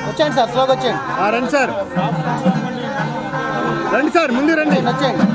వచ్చేయండి సార్, స్లోగా వచ్చేయండి. రండి సార్, రండి సార్, ముందు రండి, వచ్చేయండి.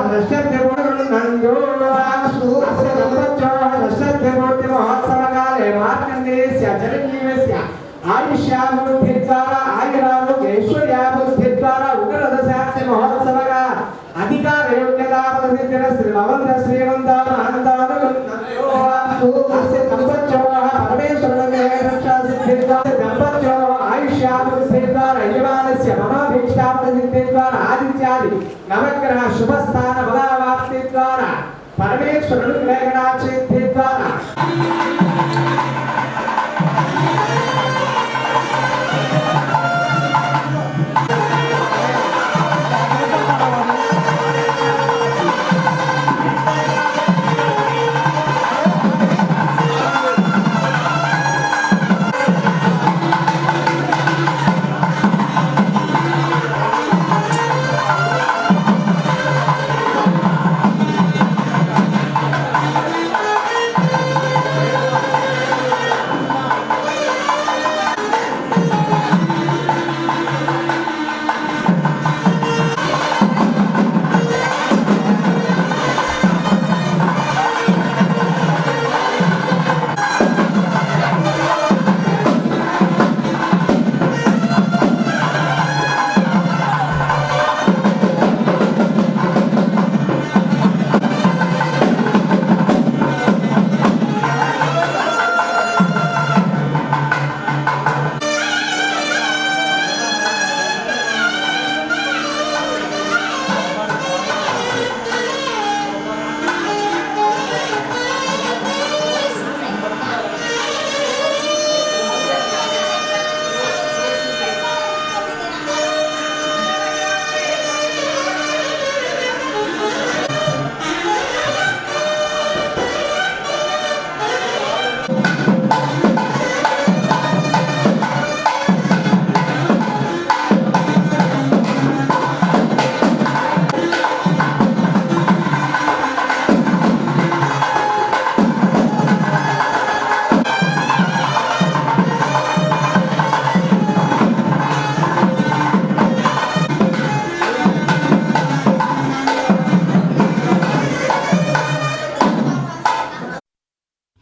परमेश्वर आयुष्याभिवृद्धि द्वारा आयुरारोग्य ऐश्वर्याभिवृद्धि द्वारा उग्ररथ शास्त्री महोत्सवः अधिकार योग्यता प्रसिद्धिर श्रीमंत श्रीमंतान आनंदानुगुणो अस्य तपच्चोः परमेश्वरस्य रक्षा सिद्धि द्वारा तपच्चोः आयुष्याभिवृद्धि द्वारा यजमानस्य मनोभीष्टा प्रसिद्धि द्वारा आदित्यादि नवग्रह शुभस्थान बलावाप्ति द्वारा परमेश्वर अनुग्रहणाच सिद्धि द्वारा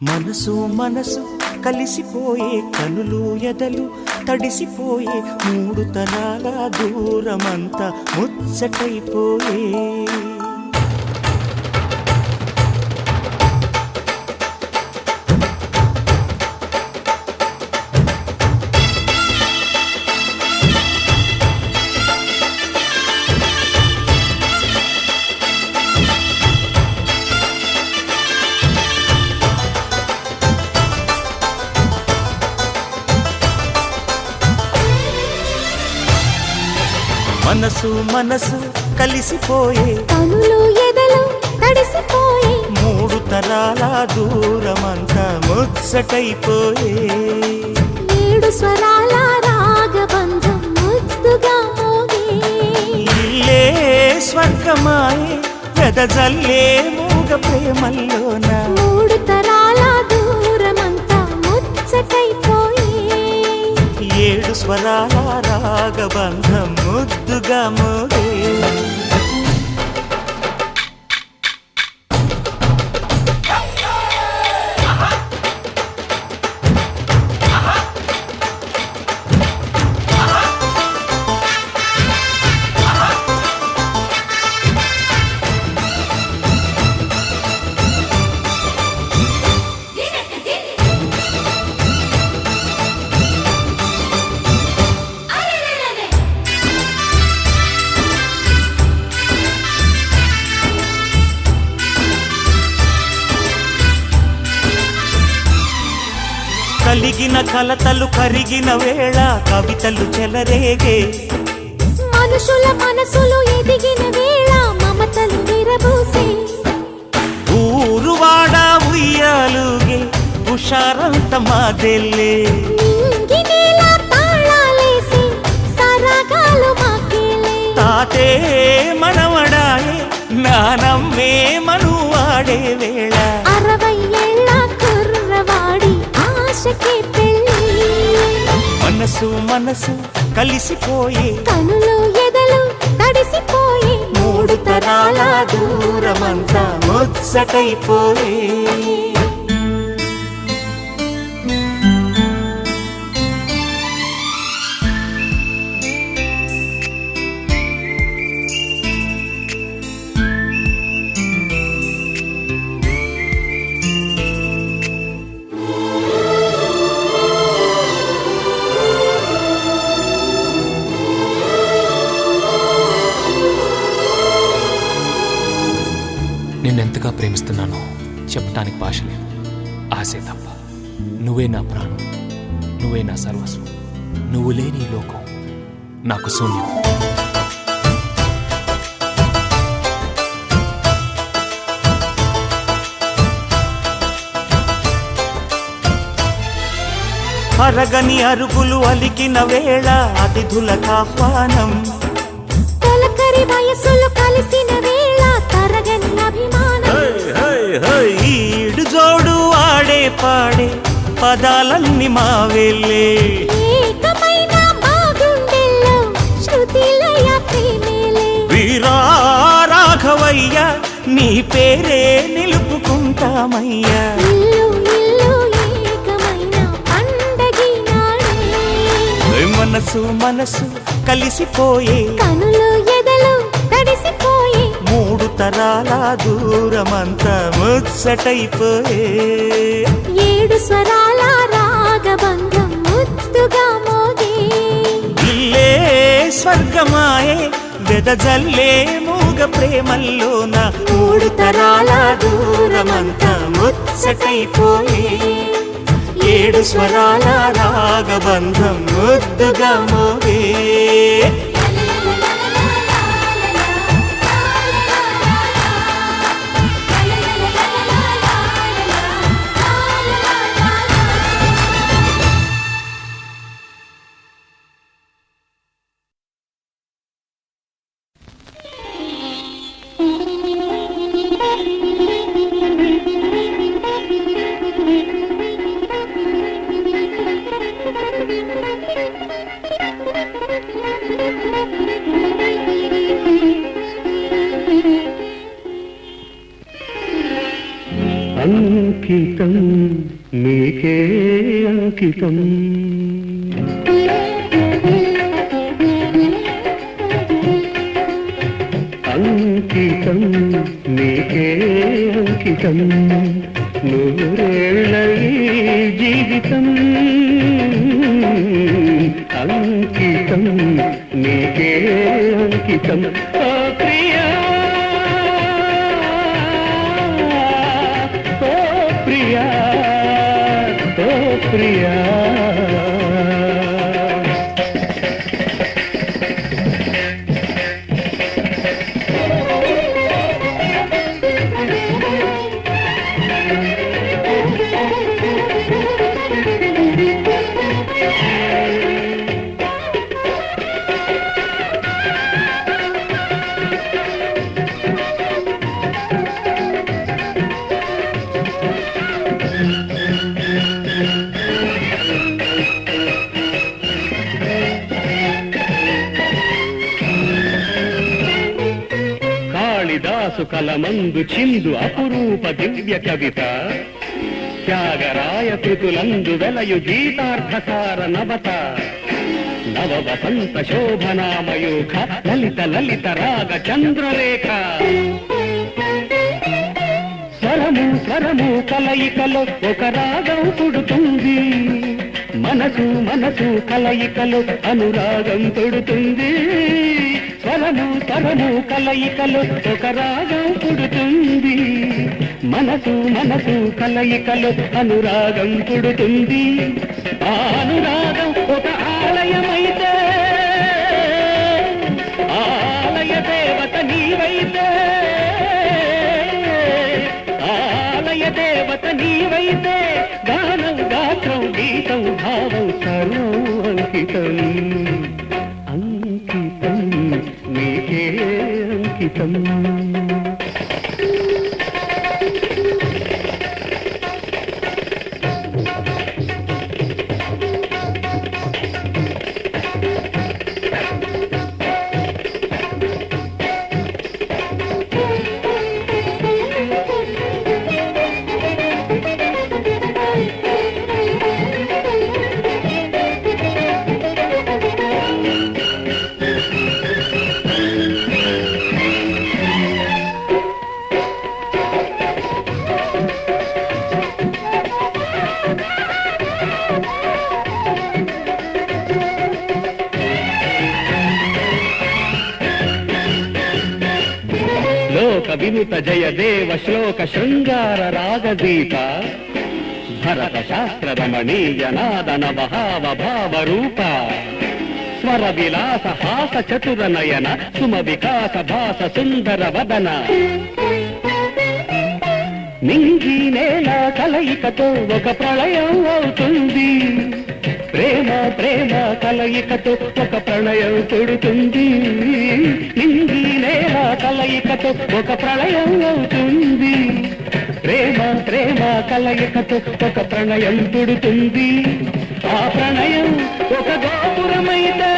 మనసు మనసు కలిసిపోయే కనులు ఎదలు తడిసిపోయే మూడు తరాల దూరమంతా ముచ్చటైపోయే మనసు మనసు కలిసిపోయే కనులు ఎదలు తడిసిపోయే మూడు తరాల దూరమంతా ముచ్చటైపోయే ఏడు స్వరాల రాగబంధం ముద్దుగా మోగే ఇల్లే స్వర్గమాయే వెదజల్లే మూగ ప్రేమల్లోన మూడు తరాల దూరమంతా ముచ్చటైపోయే ఏడు స్వరాల రాగబంధం ముద్దుగా మోగే కలిగిన కలతలు కరిగిన వేళ కవితలు చెలరేగే మనుషుల మనసులు ఎదిగిన వేళ మమతలు విరబూసే ఊరువాడ ఉయ్యాలుగే హుషారంత మాదెల్లే నింగినేల తాళాలేసి సరాగాలు మాకేలే తాతే మనవడాయే నానమ్మే మనువాడే వేళ 60 ఏళ్ల కుర్రవాడి ఆశకే పెళ్ళి మనసు మనసు కలిసిపోయే కనులు ఎదలు తడిసిపోయే మూడు తరాల దూరమంతా ముచ్చటైపోయే నిన్నెంతగా ప్రేమిస్తున్నానో చెప్పటానికి భాష లేదు. ఆశే తప్ప. నువ్వే నా ప్రాణం, నువ్వే నా సర్వస్వం. నువ్వు లేని ఈ లోకం నాకు శూన్యం. అరగని అరుగులు అలికిన వేళ అతిథులకాహ్వానం. తొలకరి వయసులు కలిసిన వేళ తరగని అభిమానం. ఈడు జోడు ఆడే పాడే పదాలన్నీ మావేలే. ఏకమైన మా గుండెల్లో శృతిలయ ప్రేమేలే. వీరా రాఘవయ్య నీ పేరే నిలుపుకుంటామయ్యా. ఇల్లు ఇల్లు ఏకమైన పండగి నాడే. మనసు మనసు కలిసిపోయే కనులు ఎదలు తడిసిపోయే. మూడు తరాల దూరమంతా ముచ్చటైపోయే. ఏడు స్వరాల రాగబంధం ముద్దుగా మోగే. ఇల్లే స్వర్గమాయే వెదజల్లే మూగ ప్రేమల్లోన మూడు తరాల దూరమంతా ముచ్చటైపోయే. ఏడు స్వరాల రాగబంధం ముద్దుగా మోగే. అంకితం నీకే అంకితం. అంకితం నీకే అంకితం. నూరేళ్ళ ఈ జీవితం అంకితం నీకే అంకితం. ఓ ప్రియా ప్రియా ఓ ప్రియా. కాళిదాసు కలమందు చిందు అపురూప దివ్య కవిత. త్యాగరాయ కృతులందు వెలయు గీతార్థసార నవత. నవ వసంత శోభనామయూఖ లలిత లలిత రాగ చంద్రరేఖ. స్వరము స్వరము కలయికలో ఒక రాగం పుడుతుంది. మనసు మనసు కలయికలో అనురాగం తొడుతుంది. స్వరము స్వరము కలయికలో ఒక రాగం పుడుతుంది. మనసు మనసు కలయికలో అనురాగం పుడుతుంది. ఆ అనురాగం ఒక ఆలయమైతే ఆలయ దేవత నీవైతే. ఆలయ దేవత నీవైతే గానం గాత్రం గీతం భావం సర్వం అంకితం. అంకితం నీకే అంకితం. వినుత జయదేవ శ్లోక శృంగార రాగదీత భరత శాస్త్ర రమణీయ నాదన భావ భావ రూప స్వర విలాస హాస చతుర నయన సుమ వికాస భాస సుందర వదన నింగి నేల కలయికతో ఒక ప్రళయం అవుతుంది ప్రేమ ప్రేమ కలయికతో ఒక ప్రళయం పుడుతుంది నింగి నేల కలయికతో ఒక ప్రళయం అవుతుంది ప్రేమ ప్రేమ కలయికతో ఒక ప్రణయం పుడుతుంది ఆ ప్రణయం ఒక గోపురమైతే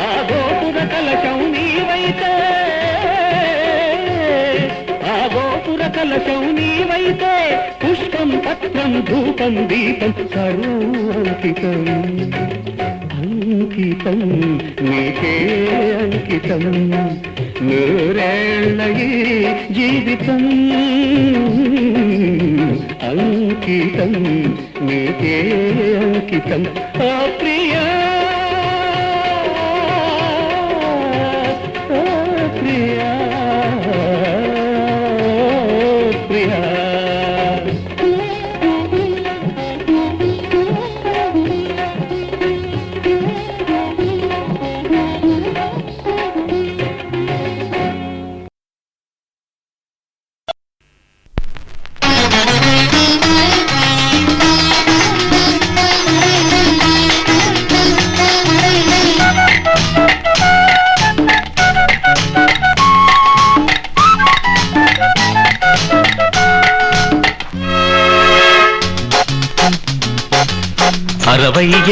ఆ గోపుర కలశం నీవైతే ఆ గోపుర కలశం నీవైతే పుష్పం పత్రం ధూపం దీపం సర్వాంకితం అంకితం నీకే అంకితం నూరేళ్ళ ఈ జీవితం అంకితం నీకే అంకితం ఆ ప్రియా ప్రియా ప్రియా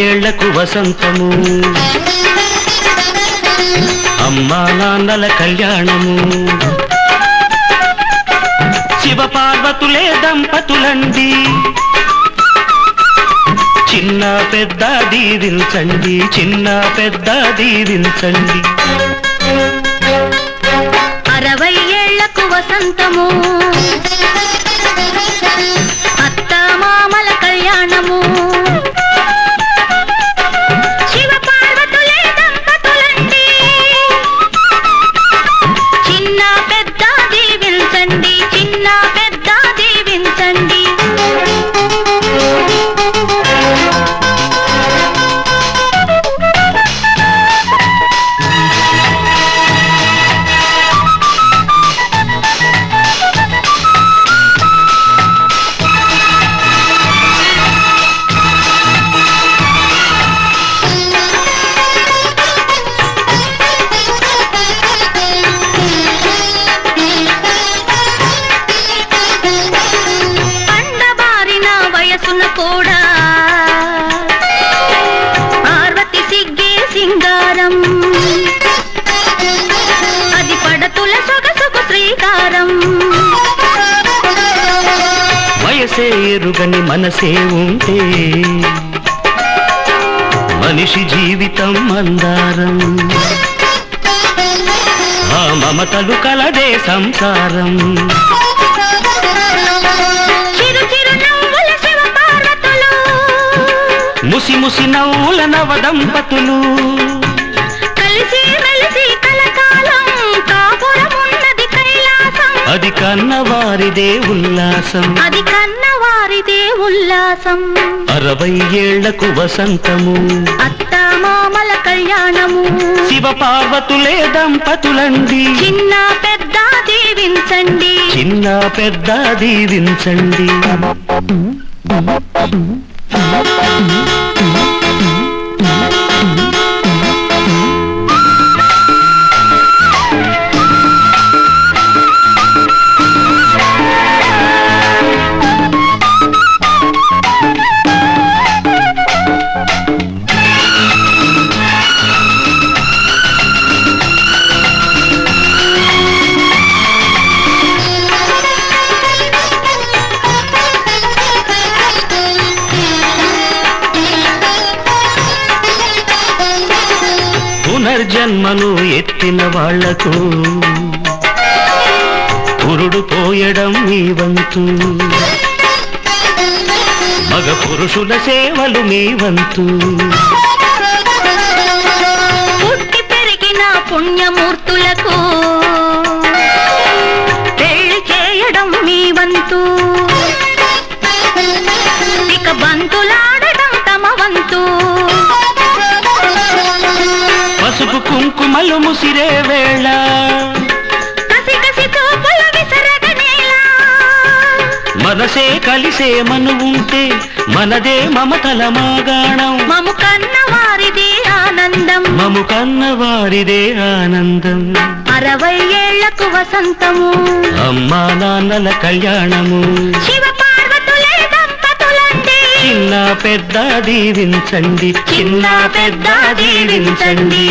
ఏళ్లకు వసంతము అమ్మా నాన్నల కళ్యాణము శివ పార్వతులే దంపతులండి చిన్న పెద్ద దీవించండి చిన్న పెద్ద దీవించండి 60 ఏళ్లకు వసంతము అత్త మామల కళ్యాణము శివ పార్వతులే దంపతులండి చిన్న పెద్ద దీవించండి చిన్న పెద్ద దీవించండి కూడా పార్వతి సిగ్గే సింగారం అది పడతుల సొగసుకు శ్రీకారం వయసే ఎరుగని మనసే ఉంటే మనిషి జీవితం మందారం ఆ మమతలు కలదే సంసారం ముసి ముసి నవ్వుల నవ దంపతులు కలిసి మెలిసి కలకాలం కాపురమున్నది కైలాసం అది కన్నవారిదే ఉల్లాసం అది కన్నవారిదే ఉల్లాసం 60 ఏళ్లకు వసంతము అత్త మామల కళ్యాణము శివ పార్వతులే దంపతులండి చిన్న పెద్ద దీవించండి చిన్న పెద్ద దీవించండి పునర్జన్మను ఎత్తిన వాళ్లకు పురుడు పోయడం మీ వంతు మగ పురుషుల సేవలు మీ వంతు పుట్టి పెరిగిన పుణ్యమూర్తులకు మనసే కలిసే మనువుంటే మనదే మమతల మాగాణం. మము కన్న వారిదే ఆనందం, మము కన్న వారిదే ఆనందం. 60 ఏళ్లకు వసంతము, అమ్మా నాన్నల కళ్యాణము. శివ పార్వతులే దంపతులండి, చిన్న పెద్ద దీవించండి, చిన్న పెద్ద దీవించండి.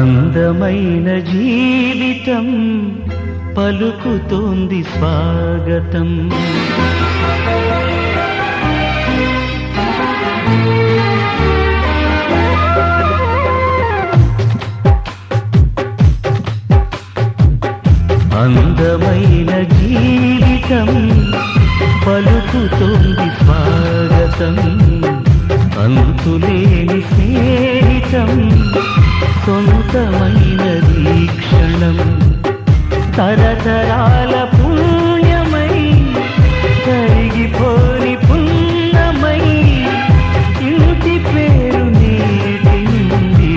అందమైన జీవితం పలుకుతోంది స్వాగతం. అందమైన జీవితం పలుకుతోంది స్వాగతం. అంతులేని స్నేహితం సొంతమైన వీక్షణం. తరతరాల పుణ్యమై కరిగిపోని పుణ్యమై ఇంటి పేరు నేటి నుండి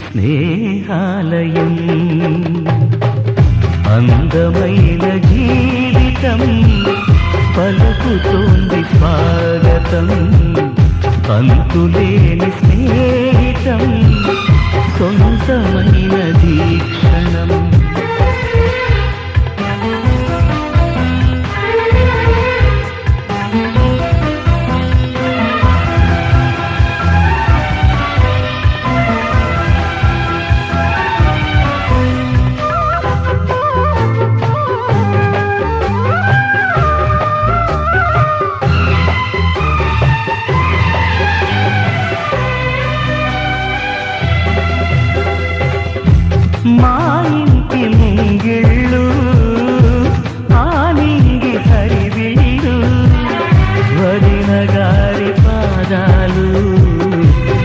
స్నేహాలయం. అందమైన జీవితం పలుకుతోంది స్వాగతం. అంతులేని స్నేహితం సొంతమైన దీక్షణం. మా ఇంటి ముంగిళ్ళు ఆనింగి హరివిళ్ళు వదిన గారి పాదాలు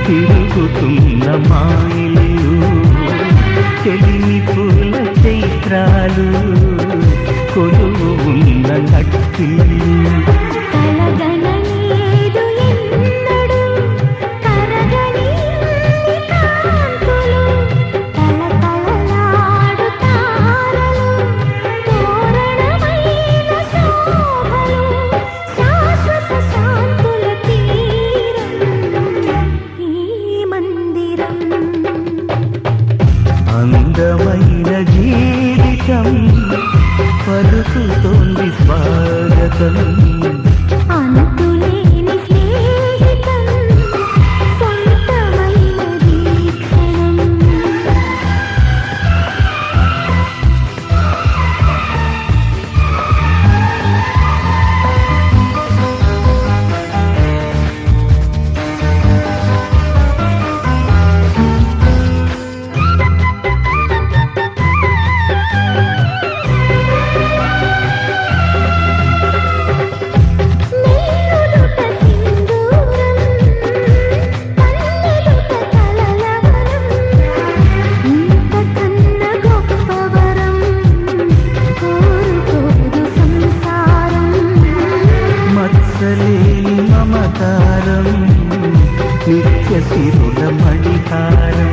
తిరుగుతున్న మా ఇల్లు. తెలిమి పూల చైత్రాలు కొలువు ఉన్న నట్టిల్లు. అందమైన జీవితం పలుకుతోంది స్వాగతం. అంతులేని స్నేహితం సొంతమైన వీక్షణం. మత్సలేని మమకారం నిత్య సిరుల మణిహారం.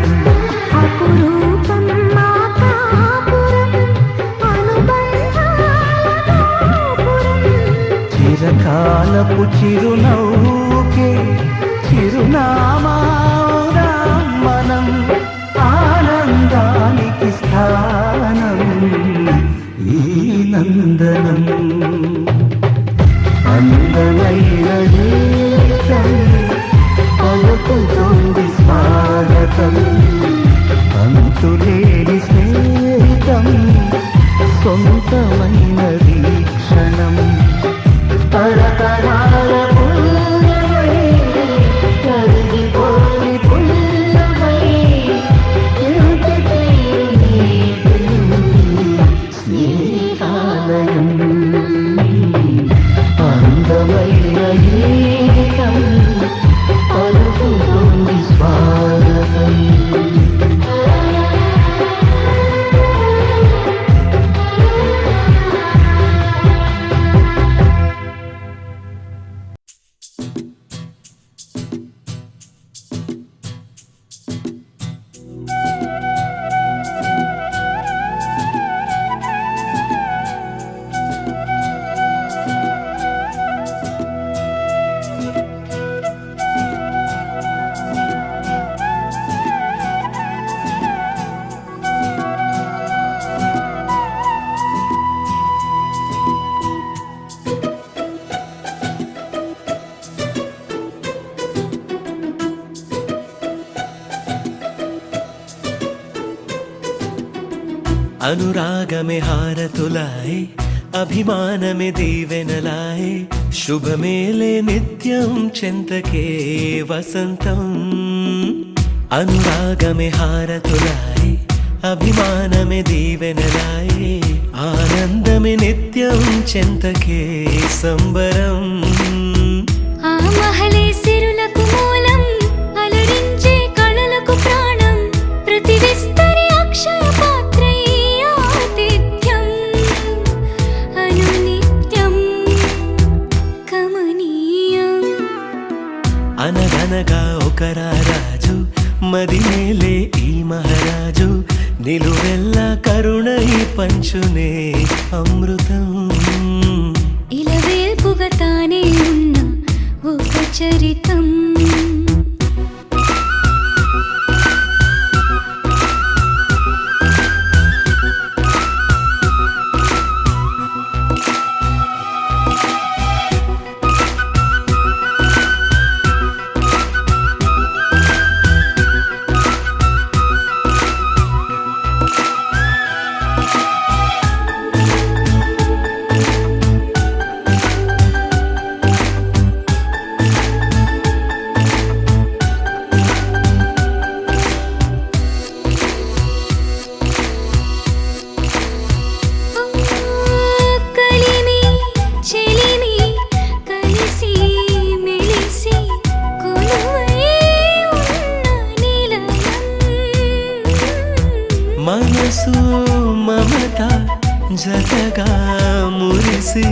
అపురూపం మా కాపురం అనుబంధాల గోపురం. చిరకాలపు చిరునవ్వుకే చిరునామా మనం. ఆనందానికి స్థానం ఈ నందనం. అందమైన జీవితం పలుకుతోంది స్వాగతం. అంతులేని స్నేహితం సొంతమైన వీక్షణం. తరతరాల పుణ్యమై కరిగిపోని పుణ్యమై ఇంటి పేరు నీటి స్నేహాలయం. అందమైన జీవితం పలుకుతోంది స్వాగతం. అనురాగమే హారతులాయే అభిమానమే దీవెనలాయే శుభమేలే నిత్యం చెంతకే వసంతం అనురాగమే హారతులాయే అభిమానమే దీవెనలాయే ఆనందమే నిత్యం చెంతకే సంబరం ఆ మహలే సిరులకు మూలం అలరించే కళలకు ప్రాణం ప్రతి విస్తరి అక్షయ పాత్రై ఆతిథ్యం అనునిత్యం కమనీయం అనగనగా ఒక రాజు మదినేలే ఈ మహారాజు నిలువెల్లా కరుణై పంచునే అమృతం ఇలవేల్పుగా తానే ఉన్న ఒక చరితం కలిమి చెలిమి కలిసి మెలిసి కొలువై ఉన్న నిలయం మనసు మమత జతగా మురిసి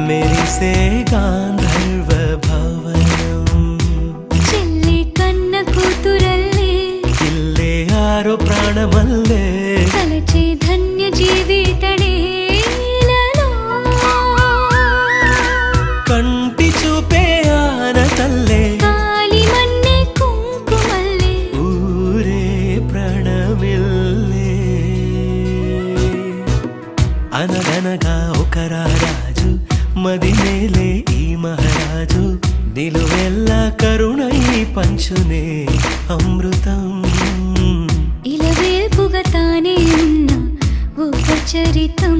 మెరిసే గాంధర్వ భవనం చెల్లి కన్న కూతురల్లే ఇల్లే ఆరో ప్రాణమల్లే తలచే ధన్య జీవితడేలలో కంటి చూపే ఆనతల్లే కాలి మన్నే కుంకుమల్లే ఊరే ప్రణమిల్లే అనగనగా ఒక రాజు మదినేలే ఈ మహారాజు నిలువెల్లా కరుణై పంచునే అమృతం ఇలవేల్పుగా తానే ఉన్న ఒక చరితం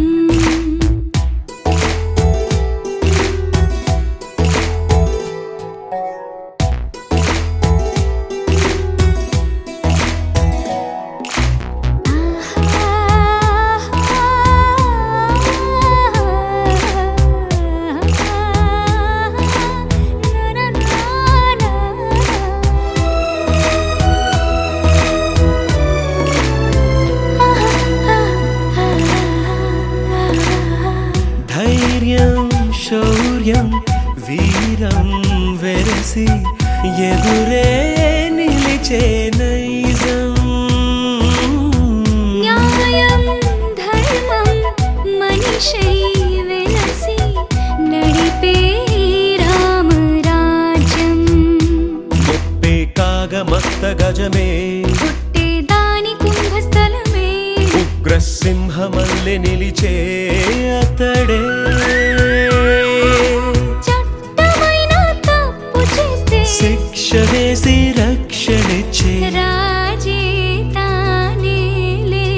ధైర్యం శౌర్యం వీరం వెరసి ఎదురే నిలిచే నైజం న్యాయం ధర్మం మనిషై వెలసి నడిపే రామరాజ్యం ముప్పే కాగమస్త గజమే పుట్టే దాని కుంభస్థలమే ఉగ్రసింహమల్లె నిలిచే అతడే చట్టమైన తప్పు చేస్తే శిక్ష వేసి రక్షణిచ్చే రాజే తానేలే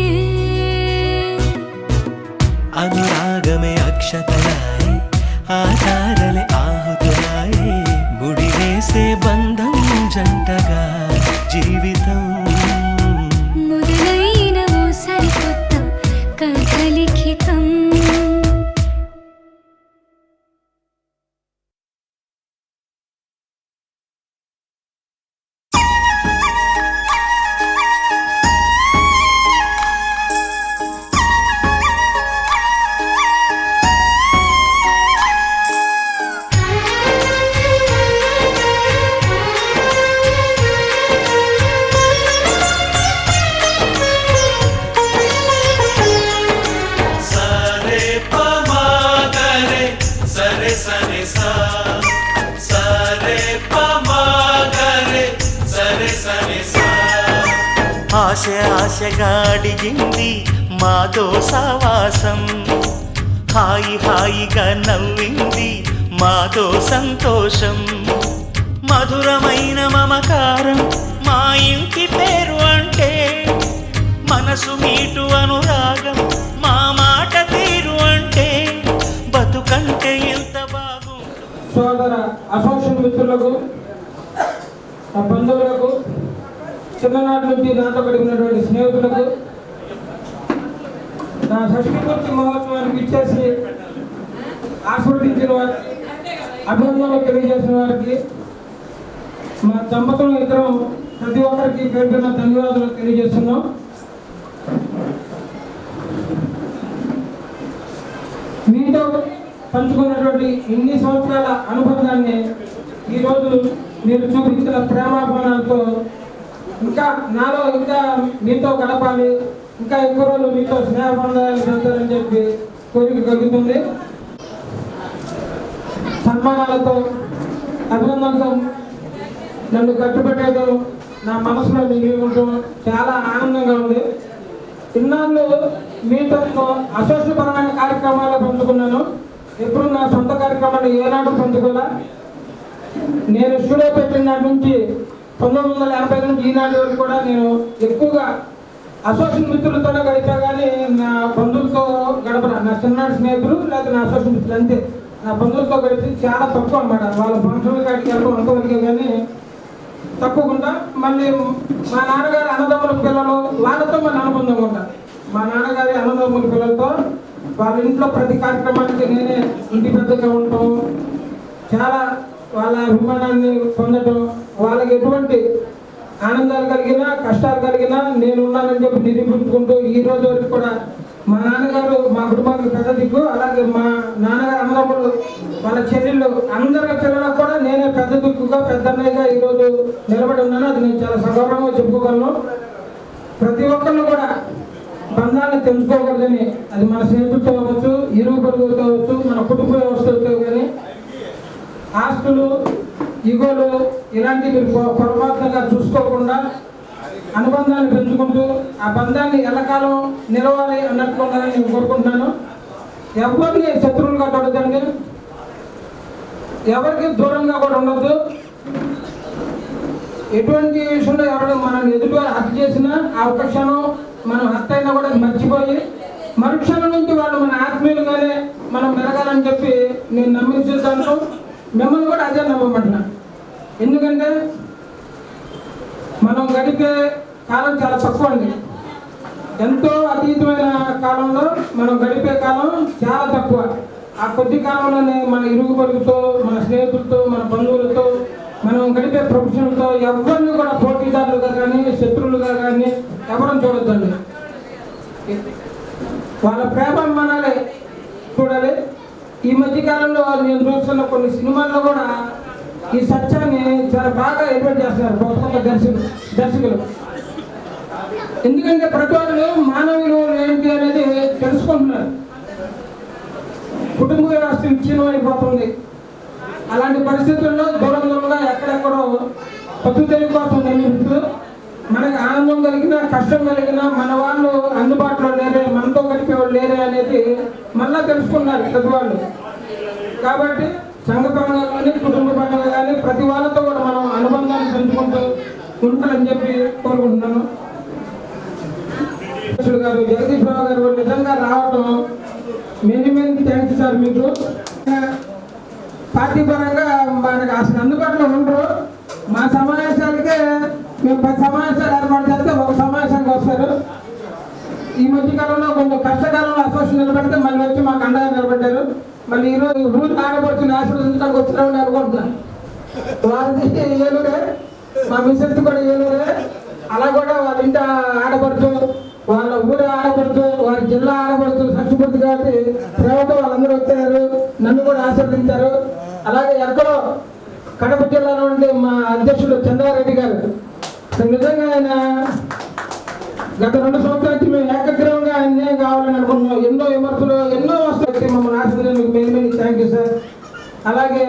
అనురాగమే అక్షతలాయే ఆధారలే ఆహుతులాయే ముడి వేసే బంధం జంటగా జీవితం మొదలైన ఓ సరికొత్త కథ లిఖితం ఆశ ఆశగా అడిగింది మాతో సావాసం హాయి హాయిగా నవ్వింది మాతో సంతోషం మధురమైన మమకారం మా ఇంటి పేరు అంటే మన మనసు మీటు అనురాగం మా మాట తీరు అంటే బతుకంటే ఎంత బాగు. సోదర అసోసియేషన్ మిత్రులకు, నా బంధువులకు, చిన్ననాటి నుంచి నాతో గడిపినటువంటి స్నేహితులకు, నా షష్ఠీపూర్తి మహోత్సవానికి ఇచ్చేసి ఆస్వాదించిన వారికి, అభినందనలు తెలియజేసిన వారికి, మా దంపతులు ఇద్దరం ప్రతి ఒక్కరికి పేరున్న ధన్యవాదాలు తెలియజేస్తున్నాం. మీతో పంచుకున్నటువంటి ఇన్ని సంవత్సరాల అనుబంధాన్ని ఈరోజు మీరు చూపించిన ప్రేమాభిమానాలతో ఇంకా నాలో ఇంకా మీతో గడపాలి, ఇంకా ఎక్కువ రోజులు మీతో స్నేహబంధాలు పెడతారని చెప్పి కోరిక కలుగుతుంది. సన్మానాలతో, అభినందనతో నన్ను కట్టుబెట్టడం నా మనసులో మిగిలిండటం చాలా ఆనందంగా ఉంది. ఇన్నాళ్ళు మీతో అసోసియేషన్ పరమైన కార్యక్రమాలు పంచుకున్నాను. ఎప్పుడు నా సొంత కార్యక్రమాలు ఏనాడు పంచుకోలే. నేను స్టూడియో పెట్టిన నాటి నుంచి 1980 నుంచి ఈనాటి వరకు కూడా నేను ఎక్కువగా అసోసియేషన్ మిత్రులతోనే గడిపా, కానీ నా బంధువులతో గడపరా. నా చిన్ననాటి స్నేహితులు లేదా నా అసోసియేషన్ మిత్రులు అంతే. నా బంధువులతో గడిపి చాలా తక్కువ అన్నమాట. వాళ్ళ ఫంక్షన్ల కాడికి వెళ్ళడం అంతవరకే, కానీ తక్కువకుండా మళ్ళీ మా నాన్నగారి అన్నదమ్ముల పిల్లలు వాళ్ళతో మన అనుబంధంగా ఉంటారు. మా నాన్నగారి అన్నదమ్ముల పిల్లలతో వాళ్ళ ఇంట్లో ప్రతి కార్యక్రమానికి నేనే ఇంటి పెద్దగా ఉండటం, చాలా వాళ్ళ అభిమానాన్ని పొందటం, వాళ్ళకి ఎటువంటి ఆనందాలు కలిగినా కష్టాలు కలిగినా నేను ఉన్నానని చెప్పి నిరూపించుకుంటూ ఈ రోజు వరకు కూడా మా నాన్నగారు మా కుటుంబానికి పెద్ద దిక్కు. అలాగే మా నాన్నగారు అన్నదమ్ములు వాళ్ళ చెల్లెళ్ళు అందరి పిల్లలకు కూడా నేనే పెద్ద దిక్కుగా పెద్ద అన్నయ్యగా ఈరోజు నిలబడి ఉన్నాను. అది నేను చాలా సగౌరవంగా చెప్పుకోగలను. ప్రతి ఒక్కరిని కూడా బంధాన్ని తెంచుకోకూడదని, అది మన స్నేహితులతో అవ్వచ్చు, ఇరుగు పొరుగులతో అవ్వచ్చు, మన కుటుంబ వ్యవస్థలతో, కానీ ఆస్తులు, ఇగోలు ఇలాంటివి పొరపాటుగా చూసుకోకుండా అనుబంధాన్ని పెంచుకుంటూ ఆ బంధాన్ని ఎల్లకాలం నిలవాలి అన్నట్టుగా నేను కోరుకుంటున్నాను. ఎవరిని శత్రువులుగా చూడదండి, ఎవరికి దూరంగా కూడా ఉండద్దు. ఎటువంటి విషయంలో ఎవరు మనం ఎదుటివారు హత్య చేసినా ఆ ఒక్క క్షణం మనం హత్య అయినా కూడా మర్చిపోయి మరుక్షణం నుంచి వాళ్ళు మన ఆత్మీయులుగానే మనం మెరగాలని చెప్పి నేను నమ్మించేదాను. మిమ్మల్ని కూడా అదే నమ్మమంటున్నా. ఎందుకంటే మనం గడిపే కాలం చాలా తక్కువ అండి. ఎంతో అతీతమైన కాలంలో మనం గడిపే కాలం చాలా తక్కువ. ఆ కొద్ది కాలంలోనే మన ఇరుగు పొరుగుతో, మన స్నేహితులతో, మన బంధువులతో మనం గడిపే ప్రొఫెషన్లతో ఎవరిని కూడా పోటీదారులుగా కానీ శత్రువులుగా కానీ ఎవరిని చూడొద్దండి. వాళ్ళ ప్రేమాభిమానాలే చూడాలి. ఈ మధ్యకాలంలో నేను చూస్తున్న కొన్ని సినిమాల్లో కూడా ఈ సత్యాన్ని చాలా బాగా ఎలివేట్ చేస్తున్నారు కొత్త దర్శకులు. ఎందుకంటే ప్రతి వాళ్ళు మానవులు ఏంటి అనేది తెలుసుకుంటున్నారు. కుటుంబ వ్యవస్థ విచ్ఛిన్నం అయిపోతుంది. అలాంటి పరిస్థితుల్లో దూరంగా ఎక్కడెక్కడో పొత్తు తెలుగు కోసం నిర్మిస్తూ మనకు ఆనందం కలిగిన కష్టం కలిగిన మన వాళ్ళు అందుబాటులో లేరే, మనతో గడిపే వాళ్ళు లేరే అనేది మళ్ళా తెలుసుకున్నారు పెద్దవాళ్ళు. కాబట్టి సంఘ పరంగా కానీ కుటుంబ పరంగా కానీ ప్రతి వాళ్ళతో కూడా మనం అనుబంధాన్ని పెంచుకుంటూ ఉండాలని చెప్పి కోరుకుంటున్నాను. గారు, జగదీష్ రావు గారు నిజంగా రావటం మెనీ థ్యాంక్స్ సార్. మీకు పార్టీ పరంగా మనకు అసలు అందుబాటులో ఉండరు. మా సమావేశాలకే మేము 10 సమావేశాలు ఏర్పాటు చేస్తే ఒక సమావేశానికి వస్తారు. ఈ మధ్యకాలంలో కొంచెం కష్టకాలంలో అసోసియేషన్ నిలబెడితే మళ్ళీ వచ్చి మాకు అండగా నిలబడ్డారు. మళ్ళీ ఈరోజు ఊరు ఆడపడుచుని ఆశీర్వదించడానికి వచ్చినామని అనుకుంటున్నాను. వారిది ఏలూరే, మా మిస్సెస్ కూడా ఏలూరే. అలా కూడా వాళ్ళ ఇంటి ఆడపడుతూ, వాళ్ళ ఊరు ఆడపడుతూ, వారి జిల్లా ఆడపడుతూ సంస్కృతి కాబట్టి ప్రేమతో వాళ్ళందరూ వచ్చారు, నన్ను కూడా ఆశీర్వదించారు. అలాగే ఎక్కడో కడప జిల్లాలో ఉండే మా అధ్యక్షుడు చంద్రారెడ్డి గారు, నిజంగా ఆయన గత 2 సంవత్సరాల నుంచి మేము ఏకగ్రీవంగా ఆయన్నే కావాలని అనుకుంటున్నాం. ఎన్నో విమర్శలు ఎన్నో వస్తాయి. మమ్మల్ని ఆశీర్వదించినందుకు మెయిన్ థ్యాంక్ యూ సార్. అలాగే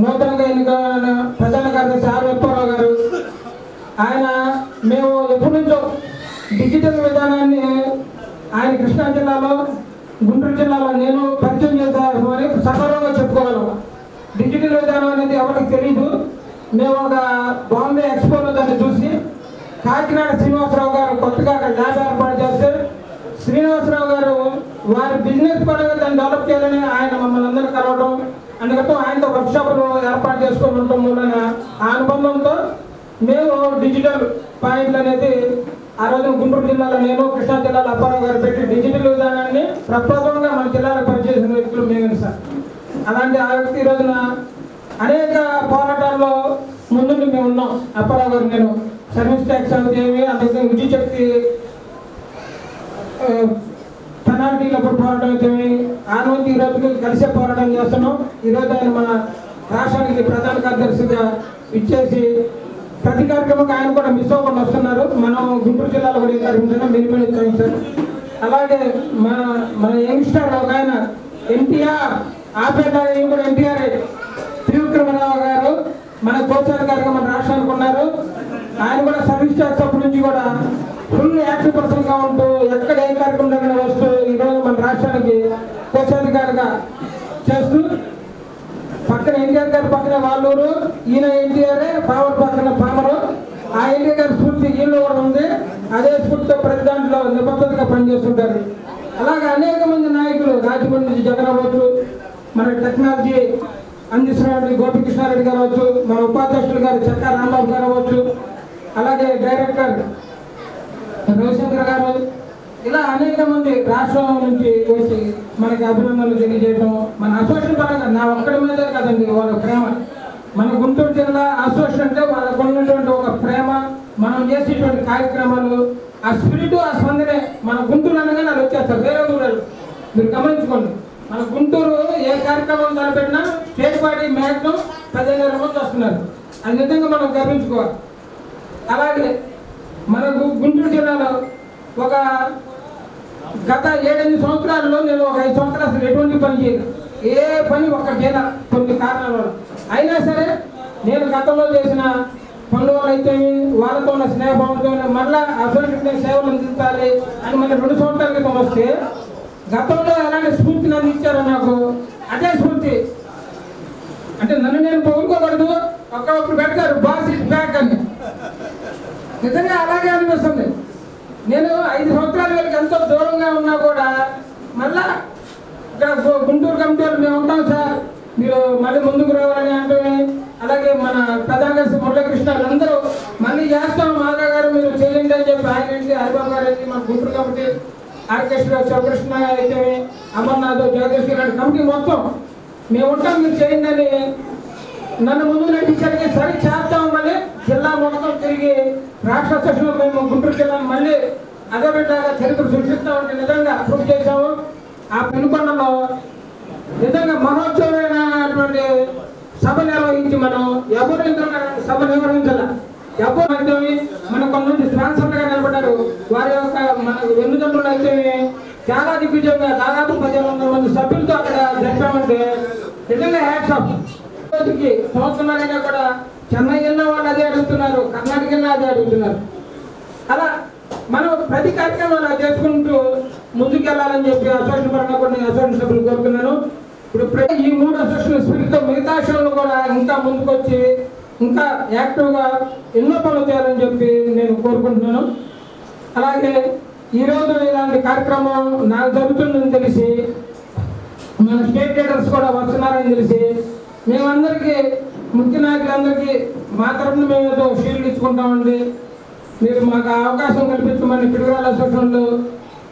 నూతనంగా ఎన్నికైన ప్రధాన కార్యదర్శి ఆర్ వెప్పారావు గారు, ఆయన మేము ఎప్పటి నుంచో డిజిటల్ విధానాన్ని ఆయన కృష్ణా జిల్లాలో, గుంటూరు జిల్లాలో నేను పరిచయం చేశామని సగౌరవంగా చెప్పుకోగలం. డిజిటల్ విధానం అనేది ఎవరికి తెలియదు. మేము ఒక బాంబే ఎక్స్పోలో దాన్ని చూసి కాకినాడ శ్రీనివాసరావు గారు కొత్తగా అక్కడ ల్యాబ్ ఏర్పాటు చేస్తారు. శ్రీనివాసరావు గారు వారి బిజినెస్ పరంగా దాన్ని డెవలప్ చేయాలని ఆయన మమ్మల్ని అందరూ కలవడం, అందుకని ఆయనతో వర్క్షాపులు ఏర్పాటు చేసుకొని ఉండటం మూలంగా ఆ అనుబంధంతో మేము డిజిటల్ పాయింట్లు అనేది ఆ రోజు గుంటూరు జిల్లాలో నేను, కృష్ణా జిల్లాలో అప్పారావు గారు పెట్టి డిజిటల్ విధానాన్ని ప్రప్రథమంగా మన జిల్లాలో పనిచేసిన వ్యక్తులు మేమే సార్. అలాంటి ఆ వ్యక్తి ఈ రోజున అనేక పోరాటాల్లో ముందుండి మేము ఉన్నాం. అప్పారావు గారు నేను సర్వీస్ ట్యాక్స్ అవుతాయి, అందుకే విద్యుత్ శక్తి పెనాల్టీలప్పుడు పోరాటం అవుతాయి. ఆ రోజు ఈ రోజుకి కలిసే పోరాటం చేస్తున్నాం. ఈరోజు ఆయన మన రాష్ట్రానికి ప్రధాన కార్యదర్శిగా ఇచ్చేసి ప్రతి కార్యక్రమంగా ఆయన కూడా మిస్ అవ్వకుండా వస్తున్నారు. మనం గుంటూరు జిల్లాలో కూడా ఈ కార్యక్రమం మినిమం సార్. అలాగే మన యంగ్స్టర్ ఒక ఆయన ఎన్టీఆర్ ఆపేట కూడా ఎన్టీఆర్ త్రివిక్రమరావు గారు మన కోశాధికారిగా మన రాష్ట్రానికి ఉన్నారు. ఆయన కూడా సర్వీస్ ట్యాక్స్ అప్పటి నుంచి కూడా ఫుల్ యాక్టివ్ పర్సన్గా ఉంటూ ఎక్కడ ఏ కార్యక్రమం వస్తూ ఈరోజు మన రాష్ట్రానికి కోశాధికారిగా చేస్తూ, పక్కన ఎన్టీఆర్ గారి పక్కన వాళ్ళూరు, ఈయన ఎన్టీఆర్ పవర్ పక్కన పామరు. ఆ ఎన్టీఆర్ గారి స్ఫూర్తి ఈయనలో కూడా ఉంది. అదే స్ఫూర్తితో ప్రతి దాంట్లో నిబద్ధతగా పనిచేస్తుంటారు. అలాగే అనేక మంది నాయకులు రాజమండ్రి నుంచి జగన్ అవ్వచ్చు, మన టెక్నాలజీ అందిస్తున్నటువంటి గోపికృష్ణారెడ్డి గారు అవ్వచ్చు, మన ఉపాధ్యక్షులు గారు చక్కా రాంబాబు గారు అవ్వచ్చు, అలాగే డైరెక్టర్ రవిశంకర్ గారు, ఇలా అనేక మంది రాష్ట్రం నుంచి వచ్చి మనకి అభినందనలు తెలియజేయడం, మన అసోసియేషన్ పరంగా నా ఒక్కడి మీదే కదండి వాళ్ళ ప్రేమ. మన గుంటూరు జిల్లా అసోసియేషన్ అంటే వాళ్ళకు ఉన్నటువంటి ఒక ప్రేమ, మనం చేసేటువంటి కార్యక్రమాలు, ఆ స్పిరిట్, ఆ స్పందనే మన గుంటూరు అనగానే వాళ్ళు వచ్చేస్తారు. వేరే ఊళ్ళో మీరు గమనించుకోండి, మన గుంటూరు ఏ కార్యక్రమం తలపెట్టినా స్టేట్ పార్టీ మ్యాక్సిమం 15,000 మంది వస్తున్నారు. అది నిజంగా మనం గమనించుకోవాలి. అలాగే మన గుంటూరు జిల్లాలో ఒక గత 7-8 సంవత్సరాల్లో నేను ఒక 5 సంవత్సరాలు అసలు ఎటువంటి పని చేయను. ఏ పని ఒక్క చేయాల కొన్ని కారణాల వల్ల. అయినా సరే నేను గతంలో చేసిన పనుల వల్ల అయితే వాళ్ళతో ఉన్న స్నేహంతో మళ్ళీ అసోసియేషన్ సేవలు అందించాలి అని మళ్ళీ 2 సంవత్సరాల క్రితం వస్తే గతంలో ఎలాంటి స్ఫూర్తిని అందించారో నాకు అదే స్ఫూర్తి. అంటే నన్ను నేను పొగులుకోకూడదు, ఒక్కప్పుడు పెడతారు బాస్ ఇట్ బ్యాక్ అని, నిజంగా అలాగే అనిపిస్తుంది. నేను 5 సంవత్సరాల వరకు ఎంతో దూరంగా ఉన్నా కూడా మళ్ళా ఇక్కడ గుంటూరు కమిటీ మేము ఉంటాం సార్, మీరు మళ్ళీ ముందుకు రావాలని అంటే, అలాగే మన ప్రధాన మురళీకృష్ణ అందరూ మళ్ళీ చేస్తాం మాధవ గారు మీరు చేయండి అని చెప్పి ఆయన ఏంటి, హరిబాబు గారు ఏంటి, మన గుంటూరు కమిటీ ఆర్కెస్ట్రా శివకృష్ణ అయితే అమర్నాథ్ జగదీశ్వర్ రెడ్డి కమిటీ మొత్తం మేము ఉంటాం మీరు చేయండి అని నన్ను ముందు నటించడానికి సరి చేస్తాం. మళ్ళీ జిల్లా మొత్తం తిరిగి రాష్ట్ర సెషన్లో మేము గుంటూరు జిల్లాను మళ్ళీ అదే బిడ్డగా చరిత్ర సృష్టిస్తామంటే నిజంగా ప్రూఫ్ చేశాము. ఆ పెనుకొండలో నిజంగా మహోత్సవమైనటువంటి సభ నిర్వహించి మనం ఎవరు సభ నిర్వహించాల, ఎవరు అయితే మన కొంతమంది స్పాన్సర్లుగా నిలబడ్డారు. వారి యొక్క మన వెన్నుదండ్రులు అయితే చాలా దిగ్విజయంగా దాదాపు 1500 మంది సభ్యులతో అక్కడ జరిపామంటే నిజంగా హ్యాట్స్ ఆఫ్. రోజుకి సంవత్సరాలైనా కూడా చెన్నై వెళ్ళిన వాళ్ళు అదే అడుగుతున్నారు, కర్ణాటక వెళ్ళినా అదే అడుగుతున్నారు. అలా మనం ప్రతి కార్యక్రమం అలా చేసుకుంటూ ముందుకెళ్ళాలని చెప్పి అసోసియేషన్ పరంగా కొన్ని అసోసియేషన్ సభ్యులు కోరుతున్నాను. ఇప్పుడు ఈ 3 అసోసియేషన్ స్పిరిట్తో మిగతా అసోసియేషన్లు కూడా ఇంకా ముందుకొచ్చి ఇంకా యాక్టివ్గా ఎన్నో పనులు చేయాలని చెప్పి నేను కోరుకుంటున్నాను. అలాగే ఈరోజు ఇలాంటి కార్యక్రమం నాకు జరుగుతుందని తెలిసి మన స్టేట్ లీడర్స్ కూడా వస్తున్నారని తెలిసి మేమందరికీ ముఖ్య నాయకులందరికీ మా తరఫున మేము ఏదో షీల్డ్ ఇచ్చుకుంటామండి, మీరు మాకు అవకాశం కల్పించమని పిడుగురాల అసోసియేషన్లో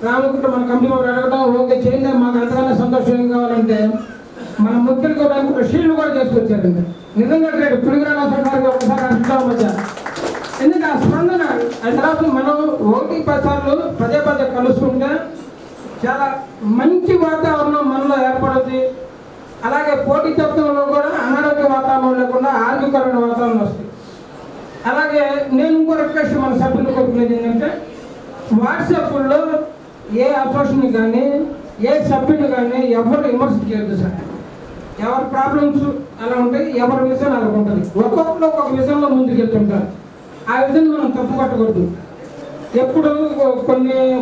రామకుంట మన కంపెనీ వారు అడగడం ఓకే చేయండి, మాకు అంతకన్నా సంతోషం ఏం కావాలంటే మన ముఖ్యులు కూడా షీల్డ్ కూడా చేసుకొచ్చారండి. నిజంగా గ్రేట్. పిడుగురాల అసోసియేషన్ ఒకసారి అంటున్నాం మధ్య, ఎందుకంటే ఆ స్పందన ఆ తర్వాత మనం 1-10 సార్లు పదే కలుస్తుంటే చాలా మంచి వాతావరణం మనలో ఏర్పడుతుంది. అలాగే పోటీ తత్వంలో కూడా అనారోగ్య వాతావరణం లేకుండా ఆరోగ్యకరమైన వాతావరణం వస్తుంది. అలాగే నేను ఇంకో రిక్వెస్ట్ మన సభ్యులు కోరుకునేది ఏంటంటే వాట్సాప్లో ఏ అసోసియేషన్ కానీ ఏ సభ్యులు కానీ ఎవరు విమర్శ చేయొద్దు సార్. ఎవరి ప్రాబ్లమ్స్ అలా ఉంటాయి, ఎవరి విజన్ అలా ఉంటుంది. ఒక్కొక్కరు ఒక్కొక్క విజన్లో ముందుకు వెళ్తుంటారు. ఆ విజన్ మనం తప్పు పట్టకూడదు. ఎప్పుడు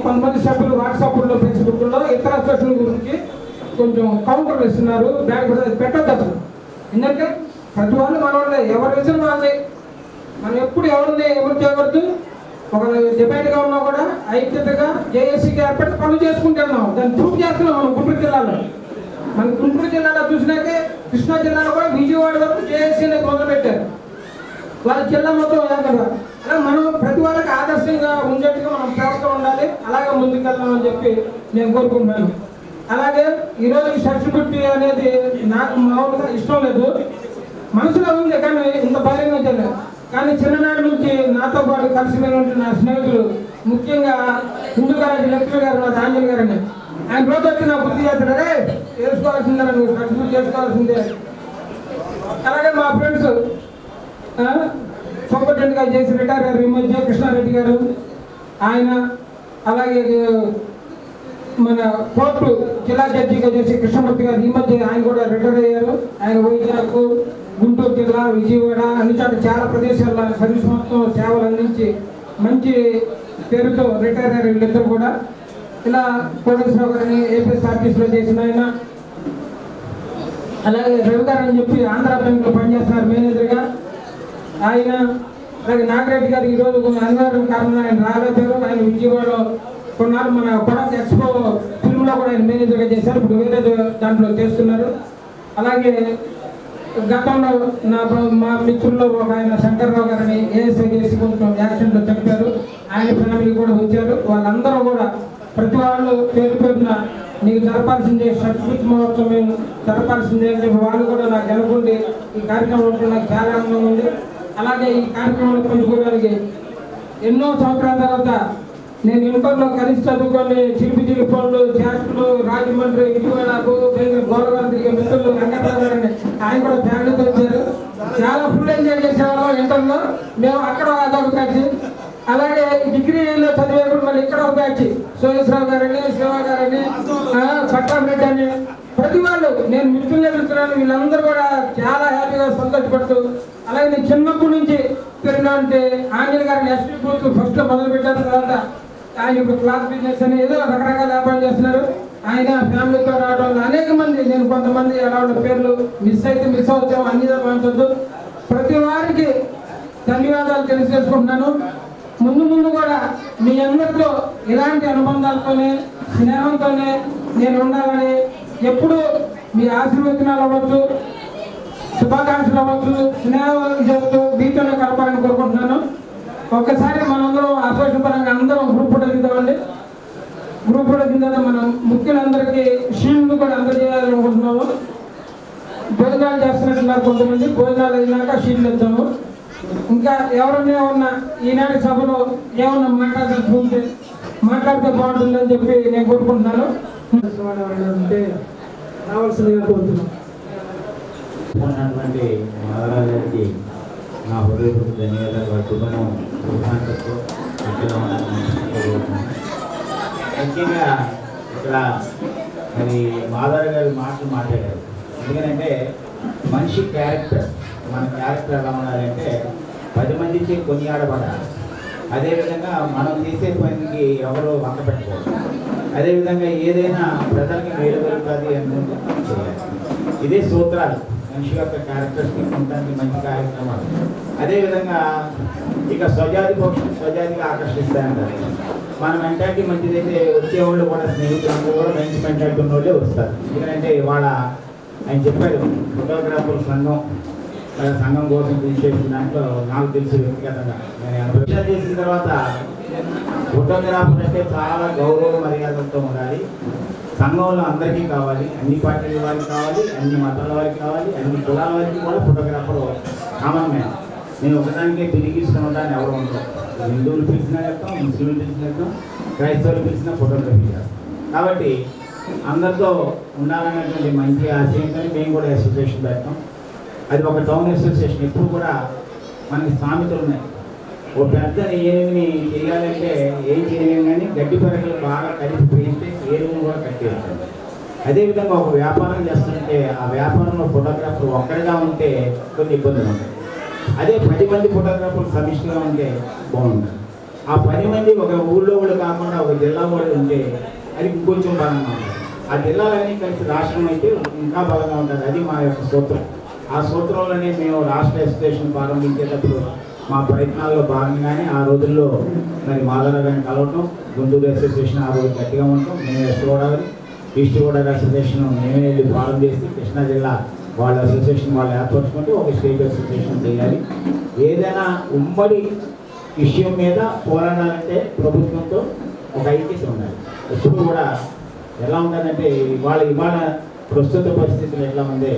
కొంతమంది సభ్యులు వాట్సాప్లో ఫేస్బుక్లో ఇతర అసోసియేషన్ గురించి కొంచెం కౌంటర్లు ఇస్తున్నారు, బ్యాక్ పెట్టద్దు అసలు. ఎందుకంటే ప్రతి వాళ్ళు మన వాళ్ళే, ఎవరి విజన్ వాళ్ళే. మనం ఎప్పుడు ఎవరు చేయకూడదు. ఒక డిబేట్గా ఉన్నా కూడా ఐక్యతగా జేఏసీకి ఏర్పడి పనులు చేసుకుంటున్నాం. దాన్ని ప్రూవ్ చేస్తున్నాం మనం గుంటూరు జిల్లాలో. మన గుంటూరు జిల్లాలో చూసినాకే కృష్ణా జిల్లాలో కూడా విజయవాడ వరకు జేఏసీ అనేది మొదలుపెట్టారు. వాళ్ళ జిల్లా మొత్తం ఏర్పడ అలా మనం ప్రతి వాళ్ళకి ఆదర్శంగా ఉండేట్టుగా మనం ప్రవర్తన ఉండాలి. అలాగే ముందుకెళ్దామని చెప్పి నేను కోరుకుంటున్నాను. అలాగే ఈరోజు సర్టిఫికెట్ అనేది నాకు మామూలుగా ఇష్టం లేదు, మనసులో ఉంది, కానీ ఇంత బహిరంగం చేయలేదు. కానీ చిన్ననాటి నుంచి నాతో పాటు కలిసి ఉంటున్న నా స్నేహితులు, ముఖ్యంగా హిందూ కాలేజీ లెక్చరర్ గారు నా రాంజల్ గారు అని, ఆయన రోజు వచ్చి నా బుద్ధి చేస్తాడే చేసుకోవాల్సిందే, నువ్వు సర్టిఫికెట్ చేసుకోవాల్సిందే. అలాగే మా ఫ్రెండ్స్ సూపరింటెండెంట్గా చేసి రిటైర్ అయ్యారు ఈ మధ్య కృష్ణారెడ్డి గారు ఆయన, అలాగే మన కోర్టు జిల్లా జడ్జిగా చేసి కృష్ణమూర్తి గారు ఈ మధ్య ఆయన కూడా రిటైర్ అయ్యారు. ఆయన వైజాగ్, గుంటూరు జిల్లా, విజయవాడ అన్ని చోట్ల చాలా ప్రదేశాల్లో సర్వీస్ మొత్తం సేవలు అందించి మంచి పేరుతో రిటైర్ అయ్యారు వీళ్ళిద్దరు కూడా. ఇలా కోటేశ్వరరావు గారిని ఏపీఎస్ఆర్టీసీలో చేసిన ఆయన, అలాగే రవి గారు అని చెప్పి ఆంధ్ర బ్యాంక్లో పనిచేస్తున్నారు మేనేజర్గా ఆయన, అలాగే నాగిరెడ్డి గారు ఈరోజు అనివార్యం కారణంగా ఆయన రాలేపారు. ఆయన విజయవాడలో కొన్నారు. మన కొడక్ ఎక్స్పో ఫిల్మ్లో కూడా ఆయన మేనేజర్గా చేశారు, ఇప్పుడు వేరే దాంట్లో చేస్తున్నారు. అలాగే గతంలో మా మిత్రుల్లో ఒక ఆయన శంకర్రావు గారిని ఏఎస్ఐ చేసి కొంచెం యాక్సిడెంట్లో చనిపోయారు, ఆయన ఫ్యామిలీ కూడా వచ్చారు. వాళ్ళందరూ కూడా ప్రతి వాళ్ళు పేరు పేరున నీకు జరపాల్సిందే సర్టిఫికెట్ మహోత్సవం జరపాల్సిందే అని చెప్పి వాళ్ళు కూడా నాకు అనుకుంటే ఈ కార్యక్రమం నాకు చాలా ఆనందంగా ఉంది. అలాగే ఈ కార్యక్రమాలు పంచుకోవడానికి ఎన్నో సంవత్సరాల తర్వాత నేను ఇంటర్లో కలిసి చదువుకొని చిలిపి పనులు చేష్టలు రాజమండ్రి, విజయవాడ, గోదావరి తిరిగే మిత్రులు వెంకటరావు గారని ఆయన కూడా ఫ్యామిలీతో వచ్చారు. చాలా ఫుల్ ఎంజాయ్ చేసేవాళ్ళం ఇంటర్లో మేము, అక్కడ అదొక బ్యాచ్. అలాగే డిగ్రీలో చదివేప్పుడు మళ్ళీ ఇక్కడ ఒక బ్యాచ్, సోమేశ్వరరావు గారని, శివ గారని, పట్టారెడ్డి అని, ప్రతి వాళ్ళు నేను మిత్రులే వెళ్తున్నాను. వీళ్ళందరూ కూడా చాలా హ్యాపీగా సంతోషపడుతూ, అలాగే నేను చిన్నప్పటి నుంచి పెరిగినా అంటే ఆంజనేయ గారిని ఎస్పీ బూత్ ఫస్ట్లో మొదలు పెట్టారు. తర్వాత ఆయన ఇప్పుడు క్లాస్ బిజినెస్ అని ఏదో రకరకాల వ్యాపారం చేస్తున్నారు. ఆయన ఫ్యామిలీతో రావడం అనేక మంది, నేను కొంతమంది ఎలా ఉన్న పేర్లు మిస్ అవుతాం అన్ని పంచొద్దు. ప్రతి వారికి ధన్యవాదాలు తెలియజేసుకుంటున్నాను. ముందు కూడా మీ అందరితో ఇలాంటి అనుబంధాలతోనే స్నేహంతోనే నేను ఉండాలని, ఎప్పుడు మీ ఆశీర్వచనాలు అవ్వచ్చు, శుభాకాంక్షలు అవ్వచ్చు, స్నేహం చేస్తూ మీతోనే కలపాలని కోరుకుంటున్నాను. ఒక్కసారి మనందరం అసోసియేషన్ అందరం గ్రూప్ ఫోటో దిద్దామండి. గ్రూప్ ఫోటో దిద్దాక మనం ముఖ్యులందరికీ షీల్డ్ కూడా అందజేయాలనుకుంటున్నాము. భోజనాలు చేస్తున్నట్టున్నారు కొంతమంది, భోజనాలు అయినాక షీల్డ్ ఇద్దాము. ఇంకా ఎవరన్నా ఉన్నా ఈనాటి సభలో ఏమన్నా మాట్లాడుతుంటే మాట్లాడితే బాగుంటుందని చెప్పి నేను కోరుకుంటున్నాను. అంటే రావాల్సిందిగా కోరుతున్నాను. ఉన్నటువంటి నాగరాజు గారికి నా హృదయపూర్వక ధన్యవాదాలు. వారి కుటుంబం సుఖాంతతో ముఖ్యంగా ఇక్కడ మరి మాధవ్ గారి మాటలు మాట్లాడారు. ఎందుకంటే మనిషి క్యారెక్టర్, మన క్యారెక్టర్ ఎలా ఉండాలంటే 10 మందికి కొనియాడబడాలి. అదేవిధంగా మనం చేసే పనికి ఎవరు వంక పెట్టుకోవాలి. అదేవిధంగా ఏదైనా ప్రజలకి మేలు కలుగుతుంది అనుకుంటే చేయాలి. ఇదే సూత్రాలు మనిషి యొక్క క్యారెక్టర్స్టిక్ ఉండడానికి మంచి కార్యక్రమాలు. అదేవిధంగా ఇక స్వజాతిగా ఆకర్షిస్తాయంటారు. మన మెంటాలిటీ మంచిదైతే వచ్చేవాళ్ళు కూడా స్నేహితులందరూ కూడా మంచి మెంటాలిటీ ఉన్న వాళ్ళే వస్తారు. ఎందుకంటే ఇవాళ ఆయన చెప్పారు ఫోటోగ్రాఫర్ సంఘం కోసం కృషి చేసిన దాంట్లో నాకు తెలిసి వ్యక్తిగతంగా నేను అనుభవం చేసిన తర్వాత ఫోటోగ్రాఫర్ అంటే చాలా గౌరవ మర్యాదలతో ఉండాలి. సంఘంలో అందరికీ కావాలి, అన్ని పార్టీల వారికి కావాలి, అన్ని మతాల వారికి కావాలి, అన్ని కులాల వారికి కూడా ఫోటోగ్రాఫర్ కామన్ మ్యాన్. నేను ఒకదానికే తిరిగిస్తున్న దాన్ని ఎవరు ఉంటారు. హిందువులు పిలిచినా చెప్తాం, ముస్లింలు పిలిచినా చెప్తాం, క్రైస్తవులు పిలిచినా ఫోటోగ్రఫీ చేస్తాం. కాబట్టి అందరితో ఉండాలనేటువంటి మంచి ఆశయంతో మేము కూడా అసోసియేషన్ పెడతాం. అది ఒక టౌన్ అసోసియేషన్. ఎప్పుడు కూడా మనకి సామెతలు ఉన్నాయి. ఓ పెద్ద ఏనుగుని చేయాలంటే ఏం చేయలేము, కానీ గడ్డి పరకలు బాగా కలిపి పెంచితే ఏనుగుని కూడా కట్టేస్తాం. అదేవిధంగా ఒక వ్యాపారం చేస్తుంటే ఆ వ్యాపారంలో ఫోటోగ్రాఫర్ ఒక్కడిగా ఉంటే కొన్ని ఇబ్బందులు ఉంటాయి. అదే 10 మంది ఫోటోగ్రాఫర్లు సమిష్టిగా ఉంటే బాగుంటుంది. ఆ 10 మంది ఒక ఊళ్ళో వాళ్ళు కాకుండా ఒక జిల్లా వాళ్ళు ఉంటే అది ఇంకొంచెం బలంగా ఉంటుంది. ఆ జిల్లాలన్నీ కలిసి రాష్ట్రం అయితే ఇంకా బలంగా ఉంటుంది. అది మా యొక్క సూత్రం. ఆ సూత్రంలోనే మేము రాష్ట్ర అసోసియేషన్ ప్రారంభించేటప్పుడు మా ప్రయత్నాల్లో భాగంగానే ఆ రోజుల్లో మరి మాధవరావు గారిని కలవటం, గుంటూరు అసోసియేషన్ ఆ రోజు గట్టిగా ఉండటం, మేము west Godavari, east Godavari association మేమే వెళ్ళి ఫారం చేసి కృష్ణా జిల్లా వాళ్ళ అసోసియేషన్ వాళ్ళు ఏర్పరచుకుంటే ఒక స్టేట్ అసోసియేషన్ చేయాలి. ఏదైనా ఉమ్మడి విషయం మీద పోరాడాలంటే ప్రభుత్వంతో ఒక ఐక్యత ఉండాలి. ఎప్పుడు కూడా ఎలా ఉంటుందంటే ఇవాళ ప్రస్తుత పరిస్థితులు ఎట్లా ఉంది,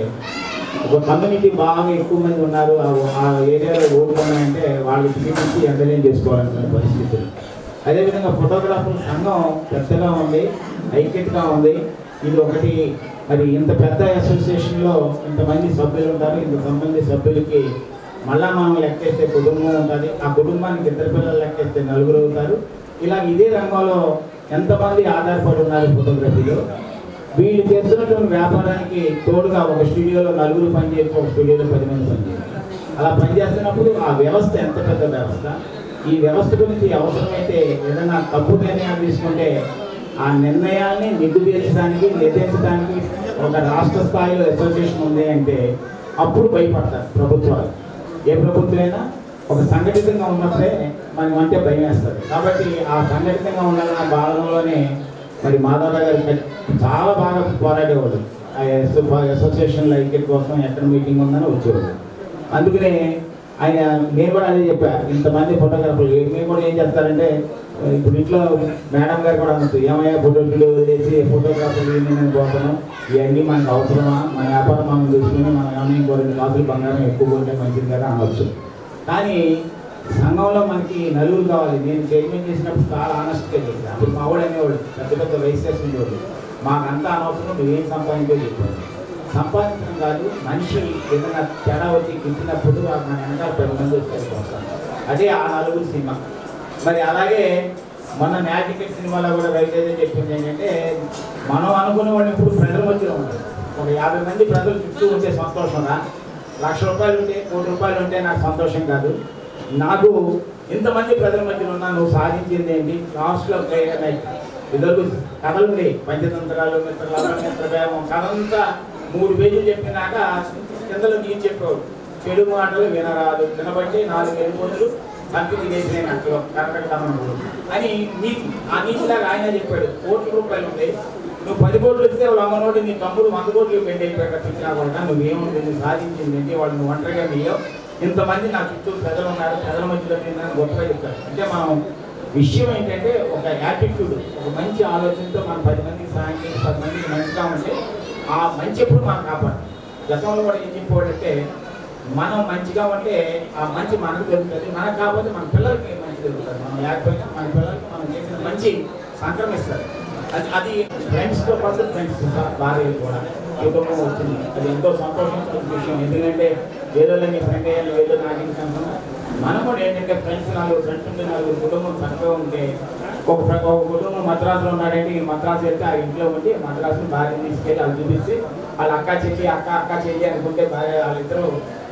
ఒక కమ్యూనిటీ బాగా ఎక్కువ మంది ఉన్నారు, ఆ ఏరియాలో ఓట్లు ఉన్నాయంటే వాళ్ళకి చూపించి ఎమ్మెల్యే చేసుకోవాలనుకునే పరిస్థితులు. అదేవిధంగా ఫోటోగ్రాఫర్ సంఘం పెద్దగా ఉంది, ఐక్యతగా ఉంది. ఇది ఒకటి. మరి ఇంత పెద్ద అసోసియేషన్లో ఇంతమంది సభ్యులు ఉంటారు, ఇంతమంది సభ్యులకి మళ్ళా మనం లెక్కేస్తే కుటుంబం ఉంటుంది, ఆ కుటుంబానికి ఇద్దరు పిల్లలు లెక్కేస్తే 4 అవుతారు. ఇలా ఇదే రంగంలో ఎంతమంది ఆధారపడి ఉన్నారు ఫోటోగ్రఫీలో. వీళ్ళు చేస్తున్నటువంటి వ్యాపారానికి తోడుగా ఒక స్టూడియోలో 4 పనిచేయచ్చు, ఒక స్టూడియోలో 10 మంది పనిచేయచ్చు. అలా పనిచేస్తున్నప్పుడు ఆ వ్యవస్థ ఎంత పెద్ద వ్యవస్థ. ఈ వ్యవస్థ గురించి అవసరమైతే ఏదైనా తప్పు నిర్ణయాలు తీసుకుంటే ఆ నిర్ణయాల్ని నిర్దేశించడానికి ఒక రాష్ట్ర స్థాయిలో అసోసియేషన్ ఉంది అంటే అప్పుడు భయపడతారు ప్రభుత్వాలు. ఏ ప్రభుత్వమైనా ఒక సంఘటితంగా ఉన్నప్పుడే మనకి అంటే భయం వేస్తుంది. కాబట్టి ఆ సంఘటితంగా ఉండాలన్న భాగంలోనే మరి మాధవరావు గారు చాలా బాగా పోరాడేవాడు. అసోసియేషన్ల ఐక్యత కోసం ఎక్కడ మీటింగ్ ఉందని వచ్చేవాడు. అందుకనే నేను కూడా అదే చెప్పా, ఇంతమంది ఫోటోగ్రాఫర్లు మేము కూడా ఏం చేస్తారంటే, ఇప్పుడు ఇంట్లో మేడం గారు కూడా అనుకుంటుంది, ఏమయ్యా ఫోటోలు వదిలేసి ఫోటోగ్రాఫర్లు నేను పోతాను, ఇవన్నీ మనకు అవసరమా, మన వ్యాపారం మనం చూసుకుని మనం ఏమైనా ఇంకో 2 కాసులు బంగారం ఎక్కువ ఉంటే మంచిది కదా అనవచ్చు. కానీ సంఘంలో మనకి 4 కావాలి. నేను చైర్మన్ చేసినప్పుడు చాలా ఆనెస్ట్గా చెప్పాను. అప్పుడు మా వాడు అనేవాడు, పెద్ద రైస్ ఉండేవాడు, మాకంతా అనవసరం, నువ్వేం సంపాదించో చెప్పాడు. సంపాదించడం కాదు, మనిషి ఏదైనా తేడా వచ్చి గిట్టినప్పుడు మన వెనకాల 10 మంది వచ్చేస్తారు. అదే ఆ 4 సినిమా. మరి అలాగే మన మ్యాజిక్ సినిమాలో కూడా రవితేజ చెప్పింది ఏంటంటే, మనం అనుకునే వాడిని ఇప్పుడు ప్రజల మధ్యలో ఉంటారు. ఒక 50 మంది ప్రజలు చుట్టూ ఉంటే సంతోషంగా, ₹1,00,000 ఉంటే ₹1,00,00,000 ఉంటే నాకు సంతోషం కాదు. నాకు ఇంతమంది ప్రజల మధ్యలో ఉన్నా నువ్వు సాధించింది ఏంటి. లాస్ట్లో ఇద్దరు కథలు ఉండేవి, పంచతంత్రాలు, మిత్రభేమం, కథ అంతా 3 పేజీలు చెప్పినాక కిందలో నేను చెప్పేవాడు, చెడు మాటలు వినరాదు, వినబట్టి 4 వెళ్ళిపోతులు కంపెనీ వేసినాయి అక్కడ కరెక్ట్గా అని నీతి. ఆ నీతిలాగా ఆయన చెప్పాడు, ₹1,00,00,000 ఉంటే నువ్వు 10 కోట్లు ఇస్తే వాళ్ళు అమ్మనోటి నీ తమ్ముడు 100 కోట్లు పెండ్ అయిపోయాక పిచ్చినా కూడా నువ్వేముంది, నువ్వు సాధించింది ఏంటి, వాళ్ళు నువ్వు ఒంటరిగా మీయో, ఇంతమంది నా చుట్టూ ప్రజలు ఉన్నారు, ప్రజల మధ్యలో నేను గొప్పగా చెప్తాను. అంటే మనం విషయం ఏంటంటే ఒక యాటిట్యూడ్, ఒక మంచి ఆలోచనతో మనం 10 మందికి సహాయం చేసి 10 మందికి మంచిగా ఉంటే ఆ మంచి ఎప్పుడు మనం కాపాడు. గతంలో కూడా ఏం చెప్పేవాడంటే, మనం మంచిగా ఉంటే ఆ మంచి మనకు దొరుకుతుంది, మనకు కాకపోతే మన పిల్లలకి మంచి దొరుకుతుంది. మనం లేకపోయినా మన పిల్లలకి మనం చేసిన మంచి సంక్రమిస్తారు. అది ఫ్రెండ్స్తో పాటు ఫ్రెండ్స్ భార్యలు కూడా కుటుంబం వచ్చింది. అది ఎంతో సంతోషించిన విషయం. ఎందుకంటే ఏదో నీ ఫ్రెండ్ అయ్యాను, ఏదో నాకు కనుక మనం కూడా ఏంటంటే ఫ్రెండ్స్ 4 ఫ్రెండ్స్ ఉంటే 4 కుటుంబం చక్కగా ఉంటే, ఒక కుటుంబం మద్రాసులో ఉన్నాడంటే ఈ మద్రాసు వెళ్తే ఆ ఇంట్లో ఉండి మద్రాసుని భార్యని తీసుకెళ్ళి వాళ్ళు చూపిస్తే వాళ్ళ అక్క చెల్లి అనుకుంటే భార్య వాళ్ళిద్దరూ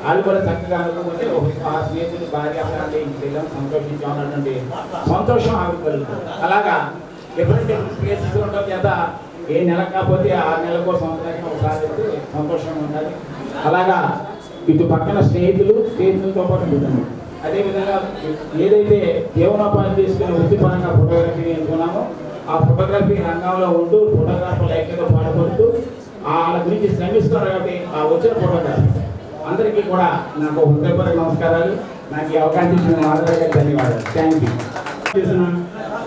వాళ్ళు కూడా చక్కగా అనుకుంటే ఆ స్నేహితులు భార్య అంటే ఇంటికి వెళ్ళాం సంతోషించాం అన్నటువంటి సంతోషం ఆవిడ కలుగుతుంది. అలాగా డిఫరెంట్ ప్లేసెస్ ఉండడం చేత ఏ నెల కాకపోతే 6 నెలలకో సంవత్సరానికి ఒకసారి అయితే సంతోషంగా ఉండాలి. అలాగా ఇటు పక్కన స్నేహితులతో పాటు ఉంటుంది. అదేవిధంగా ఏదైతే జీవనోపాధి చేసుకుని వృత్తిపరంగా ఫోటోగ్రఫీ ఎంచుకున్నామో ఆ ఫోటోగ్రఫీ రంగంలో ఉంటూ ఫోటోగ్రాఫర్లు ఐక్యతతో పాటుపడుతూ వాళ్ళ గురించి శ్రమిస్తున్నారు. కాబట్టి ఆ వచ్చిన ఫోటోగ్రాఫర్ అందరికీ కూడా నాకు హృదయపూర్వక నమస్కారాలు. నాకు ఈ అవకాశం ఇచ్చిన మాధవరావు గారికి ధన్యవాదాలు. Thank you. చేసిన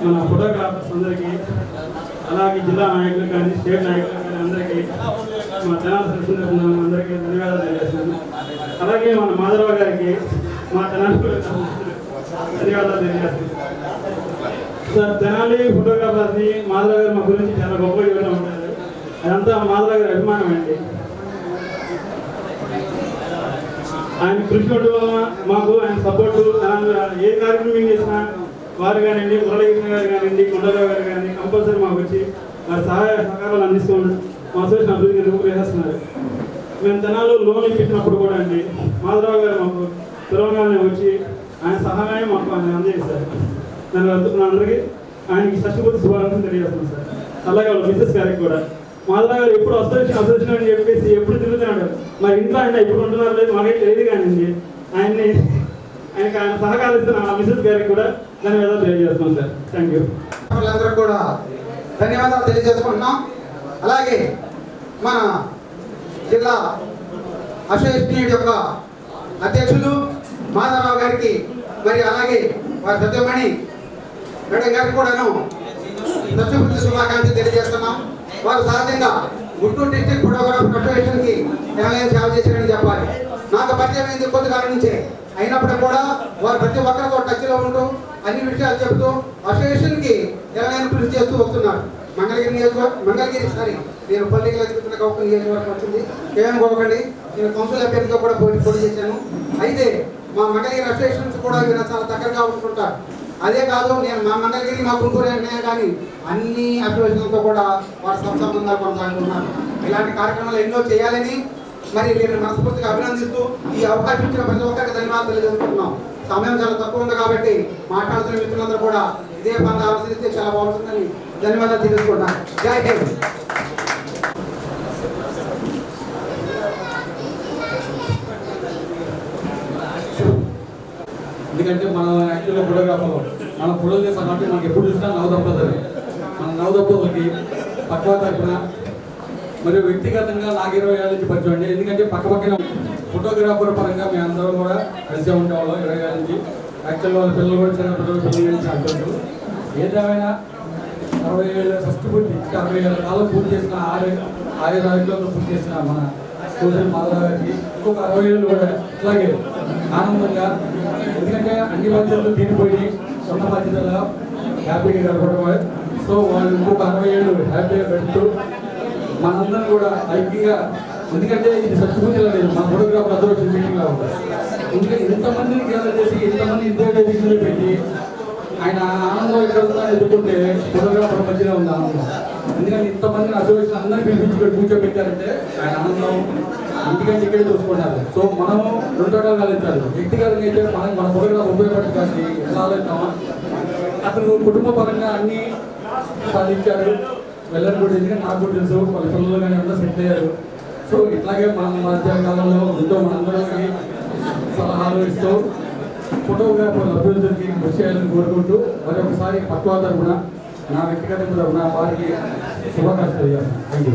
మన ఫోటోగ్రాఫర్స్ అందరికీ, అలాగే జిల్లా నాయకులు కానీ స్టేట్ నాయకులు కానీ అందరికీ, మా తెనాలి అందరికీ ధన్యవాదాలు తెలియజేస్తున్నాను. అలాగే మన మాధవరావు గారికి మా తెనాలి ధన్యవాదాలు తెలియజేస్తున్నాను. సార్, తెనాలి ఫోటోగ్రాఫర్ని మాధవరావు గారు మా గురించి చాలా గొప్పగా చెబుతూ ఉంటారు. అదంతా మాధవరావు గారి అభిమానం అండి. ఆయన కృషి వల్ల మాకు ఆయన సపోర్టు, ఏ కార్యక్రమం చేసినా వారు కానివ్వండి, మురళీకృష్ణ గారు కానివ్వండి, కొండరావు గారు కానీ కంపల్సరీ మాకు వచ్చి వారి సహాయ సహకారాలు అందిస్తూ మా అసోసియేషన్ అభివృద్ధికి రూపురేస్తున్నారు. మేము తెనాల్లో లోన్లు ఇప్పించినప్పుడు కూడా అండి మాధవరావు గారు మాకు తెలంగాణ వచ్చి ఆయన సహాయం మాకు ఆయన అందజేస్తారు. దాని అందరికీ ఆయనకి షష్ఠపూర్తి శుభాకాంక్షలు తెలియజేస్తున్నాం సార్. అలాగే వాళ్ళ మిస్సెస్ గారికి కూడా మాధవరావు గారు ఎప్పుడు అసోసియేషన్ అని చెప్పేసి ఎప్పుడు తిరుగుతున్నాడు. మరి ఇంట్లో ఆయన ఎప్పుడు ఉంటున్నారు లేదు మాకైతే తెలియదు. కానీ ఆయన్ని ఇంకా ఆయన సహకరిస్తున్న మిసెస్ గారికి కూడా ధన్యవాదాలు తెలియజేస్తున్నాం సార్. Thank you. అందరూ కూడా ధన్యవాదాలు తెలియజేసుకుంటున్నాం. అలాగే మన జిల్లా అసోసియేషన్ యొక్క అధ్యక్షులు మాధవరావు గారికి మరి అలాగే వారి సత్యమణి మేడం గారికి కూడాను దక్షిణ శుభాకాంక్షలు తెలియజేస్తున్నాం. వారు సహజంగా గుంటూరు డిస్ట్రిక్ట్ ఫోటోగ్రాఫర్ అసోసియేషన్కి ఏమైనా సేవ చేశారని చెప్పాలి. నాకు పరిచయం అయింది కొద్ది కాలం నుంచే, అయినప్పుడు కూడా వారు ప్రతి ఒక్కరితో టచ్లో ఉంటూ అన్ని విషయాలు చెబుతూ అసోసియేషన్కి ఏమైనా కృషి చేస్తూ వస్తున్నారు. మంగళగిరి సారీ నేను పొలిటికల్ ఎదుగుతున్న గౌరవ నియోజకవర్గం వచ్చింది, ఏమనుకోకండి. నేను కౌన్సిల్ అభ్యర్థిగా కూడా పోటీ చేశాను. అయితే మా మంగళగిరి అసోసియేషన్స్ కూడా వీళ్ళు చాలా దగ్గరగా ఉంటుంటారు. అదే కాదు, నేను మా మంగళగిరి మా గుంటూరు అనే కానీ అన్ని అసోసియేషన్లతో కూడా వారి సంబంధాలు కొనసాగుతున్నారు. ఇలాంటి కార్యక్రమాలు ఎన్నో చేయాలని మరి నేను మనస్ఫూర్తిగా అభినందిస్తూ ఈ అవకాశం ఇచ్చిన ప్రతి ఒక్కరికి ధన్యవాదాలు తెలియజేసుకుంటున్నాం. సమయం చాలా తక్కువ ఉంది కాబట్టి మాట్లాడుతున్న మిత్రులందరూ కూడా ఇదే పని ఆలోచిస్తే చాలా బాగుంటుందని ధన్యవాదాలు తెలియజేసుకుంటున్నాను. జై హింద్. ఎందుకంటే మనం యాక్చువల్గా ఫోటోగ్రాఫర్లు మనం ఫోటో చేస్తాం కాబట్టి మనకి ఎప్పుడు చూసినా నవదంపతులు మన నవదంపతులకి పక్క తరపున మరియు వ్యక్తిగతంగా నాకు 20 ఏళ్ళ నుంచి పరిచయం అండి. ఎందుకంటే పక్కన ఫోటోగ్రాఫర్ పరంగా మేము అందరం కూడా కలిసే ఉండేవాళ్ళం 20 ఏళ్ళ నుంచి. యాక్చువల్గా వాళ్ళ పిల్లలు కూడా చిన్న పిల్లలు నుంచి అంటారు. ఏదేమైనా 60 ఏళ్ళ ఫస్ట్ పూర్తి 60 ఏళ్ళ కాలం పూర్తి చేసిన 6 రాజ్యాల్లో పూర్తి చేసిన మన సోషల్ మాధవ్ గారికి ఇంకొక 60 ఏళ్ళు కూడా ఇట్లాగే ఆనందంగా, ఎందుకంటే అన్ని బాధ్యతలు తీరిపోయి సొంత బాధ్యతలు హ్యాపీగా గడపడం. సో వాళ్ళు ఇంకొక 60 ఏళ్ళు హ్యాపీగా పెడుతూ మనందరం కూడా ఐక్యంగా, ఎందుకంటే ఇది సత్యపూజలో లేదు, మన ఫోటోగ్రాఫర్ అసోసియేషన్ మీటింగ్లో ఉంటుంది. ఎందుకంటే ఇంతమందిని గ్యాదర్ చేసి ఇంతమంది ఇంటర్వ్యూ పెట్టి ఆయన ఆనందం ఎక్కడ ఉందని ఎదుర్కొంటే ఫోటోగ్రాఫర్ మధ్యలో ఉంది ఆనందం. ఎందుకంటే ఇంతమందిని అసోసియేషన్ అందరినీ పిలిపించి ఇక్కడ కూర్చోబెట్టారంటే ఆయన ఆనందం ఇంటికంటే ఇక్కడే చూసుకున్నారు. సో మనము 2 రకాలు ఆలోచించాలి. వ్యక్తిగతంగా అయితే మనకు మన ఫోటోగ్రాఫర్ ఉపయోగపడుతుంది కానీ ఎలా ఆలోచిస్తామా, అతను కుటుంబ పరంగా అన్నీ సాధించారు వెళ్ళని కూడా. ఎందుకంటే నాకు కూడా తెలుసు వాళ్ళ పిల్లలు కానీ అందరూ సెట్ అయ్యారు. సో ఇట్లాగే మన మధ్య కాలంలో ఉంటూ మనందరికీ సలహాలు ఇస్తూ ఫోటోగ్రాఫర్ అభివృద్ధికి కృషి చేయాలని కోరుకుంటూ మరొకసారి పక్వా తరపున నా వ్యక్తిగత తరపున వారికి శుభాకాంక్షలు తెలియజేస్తాను. Thank you.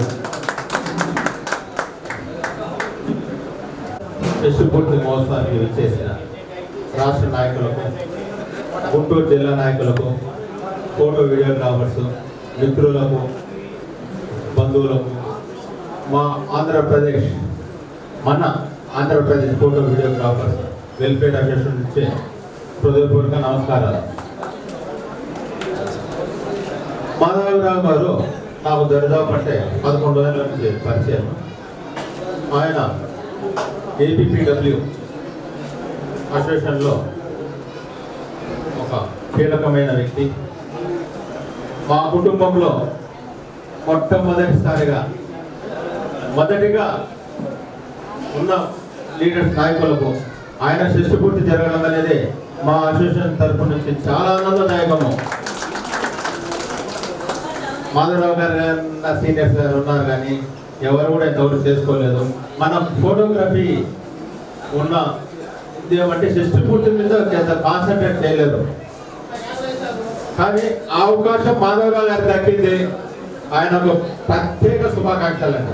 శిశుపూర్తి మహోత్సవానికి విచ్చేసిన రాష్ట్ర నాయకులకు, గుంటూరు జిల్లా నాయకులకు, ఫోటో వీడియోగ్రాఫర్స్ మిత్రులకు, బంధువులకు, మా Andhra Pradesh photo videographers welfare association నుంచి హృదయపూర్వక నమస్కారాలు. మాధవరావు గారు నాకు దరిదాపు అంటే 11 ఏళ్ళ నుంచి పరిచయం. ఆయన ఏపీపీడబ్ల్యూ అసోసియేషన్లో ఒక కీలకమైన వ్యక్తి. మా కుటుంబంలో మొదటిగా ఉన్న లీడర్స్ నాయకులకు ఆయన శిష్యపూర్తి జరగడం అనేది మా అసోసియేషన్ తరఫు నుంచి చాలా ఆనందదాయకము. మాధవరావు గారు సీనియర్స్ గారు ఉన్నారు కానీ ఎవరు కూడా ఇంతవరకు చేసుకోలేదు. మనం ఫోటోగ్రఫీ ఉన్న ఏమంటే శిష్యపూర్తి మీద కాన్సన్ట్రేట్ చేయలేదు. కానీ ఆ అవకాశం మాధవరావు గారికి దక్కింది. ఆయనకు ప్రత్యేక శుభాకాంక్షలు అండి.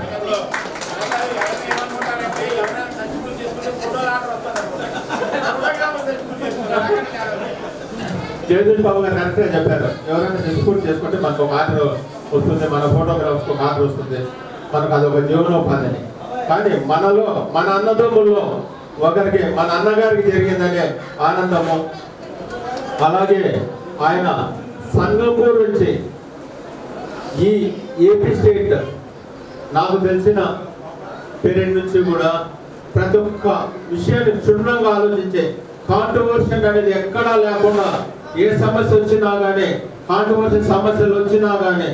జగదీష్ బాబు గారు కరెక్ట్గా చెప్పారు. ఎవరైనా శిష్యపూర్తి చేసుకుంటే మనకు ఒక ఆర్డర్ వస్తుంది, మన ఫోటోగ్రాఫర్స్కి ఒక ఆర్డర్ వస్తుంది, మనకు అదొక జీవనోపాధి అని. కానీ మనలో మన అన్నదమ్ముల్లో ఒకరికి మన అన్నగారికి జరిగిందనే ఆనందము. అలాగే ఆయన సంగంపూర్ నుంచి ఈ ఏపీ స్టేట్ నాకు తెలిసిన పేరెంట్ నుంచి కూడా ప్రతి ఒక్క విషయాన్ని క్షుణ్ణంగా ఆలోచించే, కాంట్రవర్షన్ అనేది ఎక్కడా లేకుండా ఏ సమస్య వచ్చినా కానీ, కాంట్రవర్షన్ సమస్యలు వచ్చినా కానీ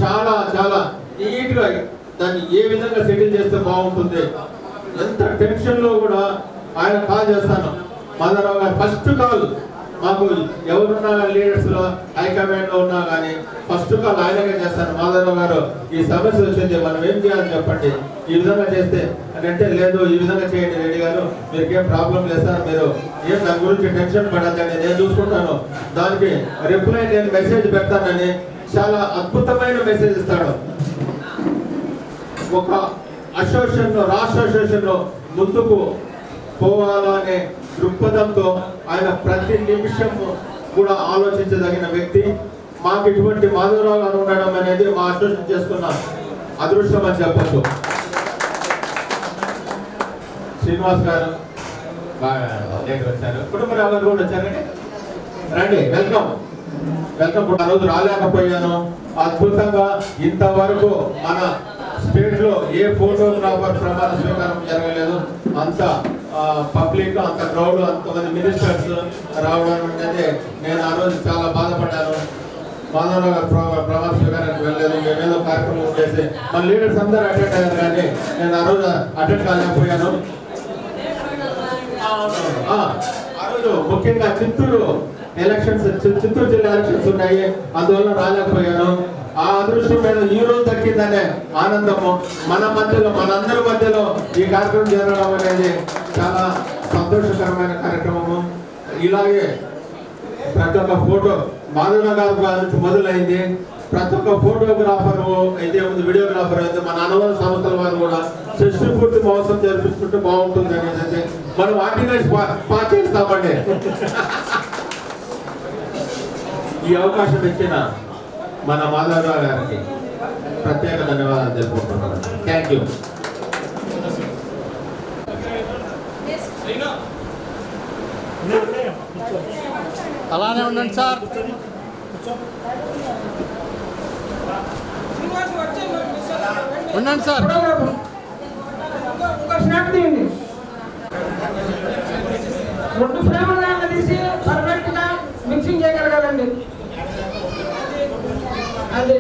చాలా చాలా నీట్గా దాన్ని ఏ విధంగా సెటిల్ చేస్తే బాగుంటుంది, ఎంత టెన్షన్లో కూడా ఆయన కాల్ చేస్తాను. మాధవరావు గారు ఫస్ట్ కాల్ మాకు ఎవరున్నా కానీ లీడర్స్లో హైకమాండ్లో ఉన్నా కానీ ఫస్ట్ కాల్ ఆయనకే చేస్తాను. మాధవరావు గారు ఈ సమస్య వచ్చింది, మనం ఏం చేయాలని చెప్పండి, ఈ విధంగా చేస్తే అని అంటే లేదు ఈ విధంగా చేయండి రెడ్డి గారు, మీకు ఏం ప్రాబ్లం లేదు సార్, మీరు ఏం దాని గురించి టెన్షన్ పడద్దండి, నేను చూసుకుంటాను, దానికి రిప్లై నేను మెసేజ్ పెడతానని చాలా అద్భుతమైన మెసేజ్ ఇస్తాడు. ఒక అసోసియేషన్లో, రాష్ట్ర అసోసియేషన్లో ముందుకు పోవాలనే దృక్పథంతో ఆయన ప్రతి నిమిషం కూడా ఆలోచించదగిన వ్యక్తి. మాకు ఇటువంటి మాధవరావు గారు ఉండడం అనేది మా అసోసియేషన్ చేసుకున్న అదృష్టం అని చెప్పచ్చు. శ్రీనివాస్ గారు వచ్చారు, కుటుంబరావు గారు కూడా వచ్చారండి, రండి, వెల్కమ్ వెల్కమ్. ఆ రోజు రాలేకపోయాను, అద్భుతంగా ఇంతవరకు మన స్టేట్ లో ఏ ఫోటోగ్రాఫర్ ప్రమాణ స్వీకారం జరగలేదు. అంత పబ్లిక్, అంత క్రౌడ్, అంతమంది మినిస్టర్స్ రావడం అనేది నేను ఆ రోజు చాలా బాధపడ్డాను. మాధవరావు గారు ప్రమాణ స్వీకారానికి వెళ్ళలేదు, మేమేదో కార్యక్రమం చేసి మన లీడర్స్ అందరూ అటెండ్ అయ్యారు, కానీ నేను ఆ రోజు అటెండ్ కాలేకపోయాను. ఆ రోజు ముఖ్యంగా చిత్తూరు ఎలక్షన్స్, చిత్తూరు జిల్లా ఎలక్షన్స్ ఉన్నాయి, అందువల్ల రాలేకపోయాను. ఆ అదృష్టం మీద ఈ రోజు దక్కిందనే ఆనందము మన మధ్యలో, మనందరి మధ్యలో ఈ కార్యక్రమం జరగడం అనేది చాలా సంతోషకరమైన కార్యక్రమము. ఇలాగే ప్రతి ఒక్క ఫోటో మాధవరావు గారి నుంచి మొదలైంది. ప్రతి ఒక్క ఫోటోగ్రాఫర్ అయితే ఉంది, వీడియోగ్రాఫర్ అయితే మన అనుబంధ సంస్థల వారు కూడా షష్ఠి పూర్తి మహోత్సవం జరిపిస్తుంటే బాగుంటుంది అనేది అయితే మనం ఆర్డినెన్స్ పాస్ చేస్తామండి. ఈ అవకాశం ఇచ్చిన మన మాధవరావు గారికి ప్రత్యేక ధన్యవాదాలు తెలుపుకుంటున్నాను. Thank you. అలానే ఉండండి సార్. ఉండండి సార్. రెండు ఫ్రేములు తీసి పర్ఫెక్ట్ గా మిక్సింగ్ చేయగలగాలండి. అది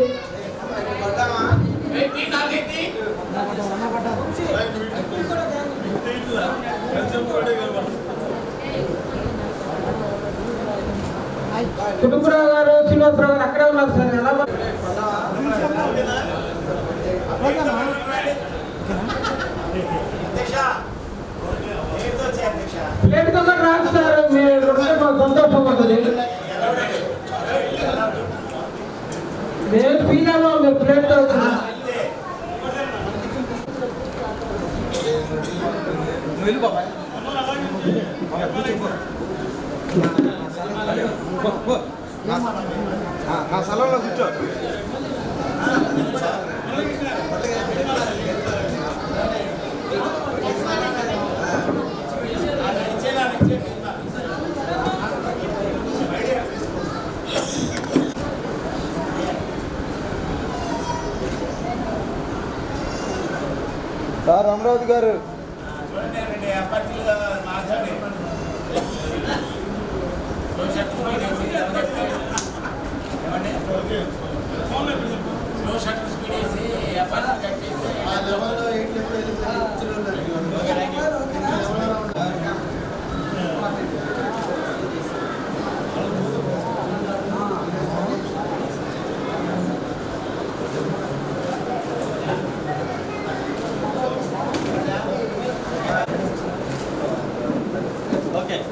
కుటుంబరావు గారు, శ్రీనివాసరావు గారు అక్కడే ఉన్నారు సార్. ఎలా ప్లేట్ తో రాదు సార్, మీరు సంతోషం ఉంటుంది. నేను ఫీల్ అవ్వ, మీరు ప్లేట్ తో నా స్థలంలో కూర్చో. సార్ అమరావతి గారు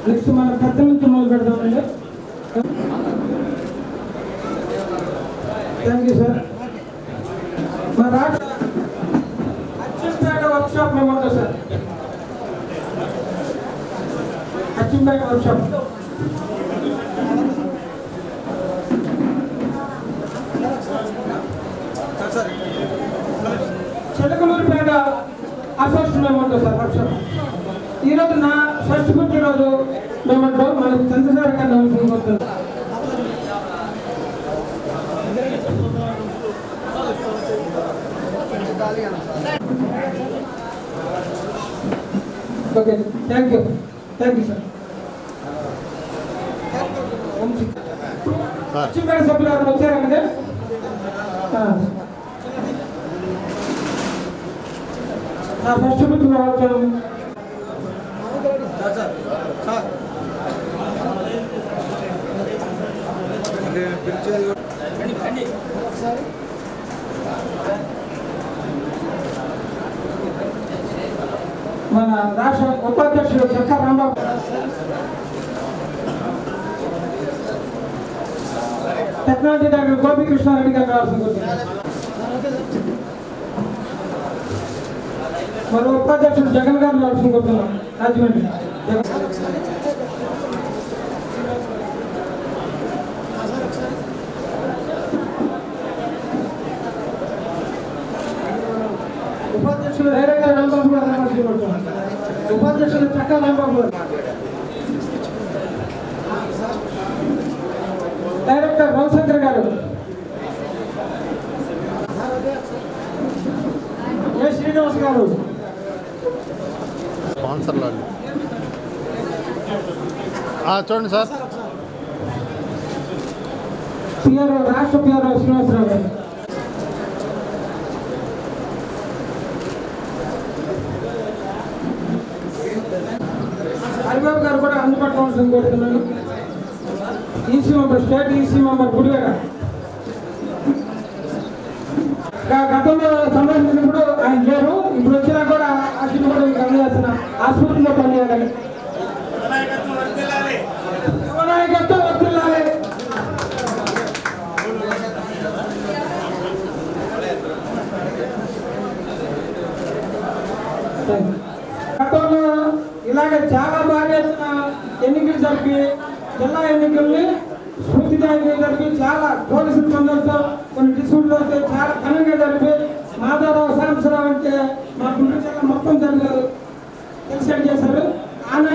నెక్స్ట్ మన పెద్ద నుంచి మొదలు పెడదామండి. Thank you sir. మా రాష్ట్ర అచ్చంపేట వర్క్షాప్ మేము ఉంటాం sir. Achampet workshop Chilakaluripet association మేము ఉంటాం సార్ వర్క్షాప్. ఈరోజు నా ఫస్ట్ పుట్టినరోజు మేమంటూ మనకి చంద్రశేఖర్ గారిని అనుకుంటున్నాం. Okay, thank you sir. Chinnapeta సభ్యులు ఎవరు వచ్చారండి? నా ఫస్ట్ పుట్టినరోజు మన రాష్ట్ర ఉపాధ్యక్షుడు చక్కా రాంబాబు, టెక్నాలజీ డాక్టర్ గోపీకృష్ణారెడ్డి గారు రావాల్సింది కోరుతున్నాను. మరో ఉపాధ్యక్షుడు జగన్ గారు రావాల్సింది కోరుతున్నాం. రాజమండ్రి ఉపాధ్యక్షులు డైరెక్టర్ రాంబాబు గారు రావాల్సింది కోరుతున్నాం. ఉపాధ్యక్షులు చక్కా రాంబాబు గారు, డైరెక్టర్ రవిశంకర్ గారు, ఏ శ్రీనివాస్ గారు, స్పాన్సర్లు చూడండి సార్. పిఆర్ఓ రాష్ట్ర పిఆర్ఓ శ్రీనివాసరావు గారు, హరిబాబు గారు కూడా అందుబాటులో ఉంటుందని కోరుతున్నాను. EC member, state EC member Gudivada. గతంలో సంబంధించినప్పుడు ఆయన లేరు, ఇప్పుడు వచ్చినా కూడా అసలు కూడా మీకు అందజేస్తున్న ఆసుపత్రిలో పనిచేయాలని నాయకత్వం వర్తిల్లాలి. గతంలో ఇలాగే చాలా భారీ ఎత్తున ఎన్నికలు జరిపి జిల్లా ఎన్నికల్ని స్ఫూర్తిదాయంగా జరిపి చాలా పోలీసుల బంధువులతో కొన్ని డిస్ట్రిబ్యూటర్లతో చాలా ఘనంగా జరిపి మాధవరావు సాంబశివరావు అంటే మా గుంటూరు జిల్లా మొత్తం జరిగారు తెలిసేట్ చేశారు. ఆయన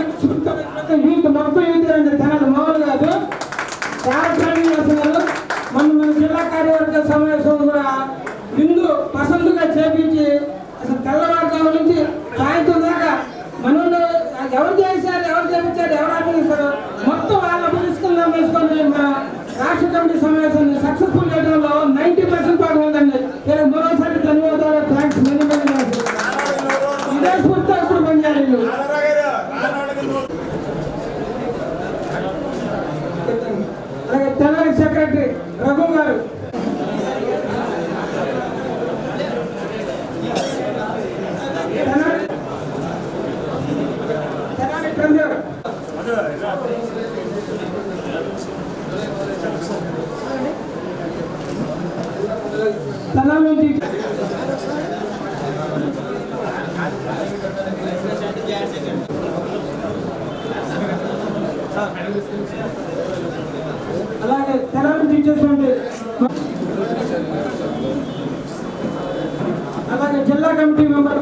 యూత్ మొత్తం యూత్ అంటే తనది మామూలు కాదు, చాలా ట్రైనింగ్ చేస్తున్నారు. మన జిల్లా కార్యవర్గ సమావేశం కూడా విందు పసందుగా చేపించి అసలు తెల్లవారుజాము నుంచి సాయంత్రం దాకా మనోళ్ళు ఎవరు చేశారు, ఎవరు చేపించారు, ఎవరు ఆపేస్తారు మొత్తం వాళ్ళ తీసుకుందాం వేసుకొని మన రాష్ట్ర కమిటీ సమావేశాన్ని సక్సెస్ఫుల్ చేయడంలో 90% పాటు ఉందండి. మరోసారి ధన్యవాదాలు, థ్యాంక్స్, మెనీ మెనీ థ్యాంక్స్. ఇదే స్ఫూర్తితో ఇప్పుడు పనిచేయాలి. అలాగే తెలంగాణ సెక్రటరీ రఘు గారు, అలాగే తెలంగాణ టీచర్స్, అలాగే జిల్లా కమిటీ మెంబర్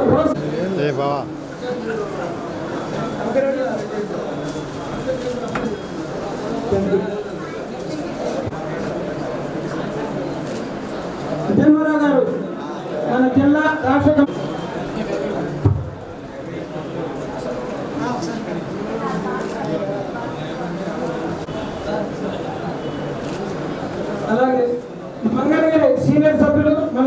ధర్మారావు గారు, మన జిల్లా రాష్ట్ర అలాగే మంగళగిరి సీనియర్ సభ్యులు మన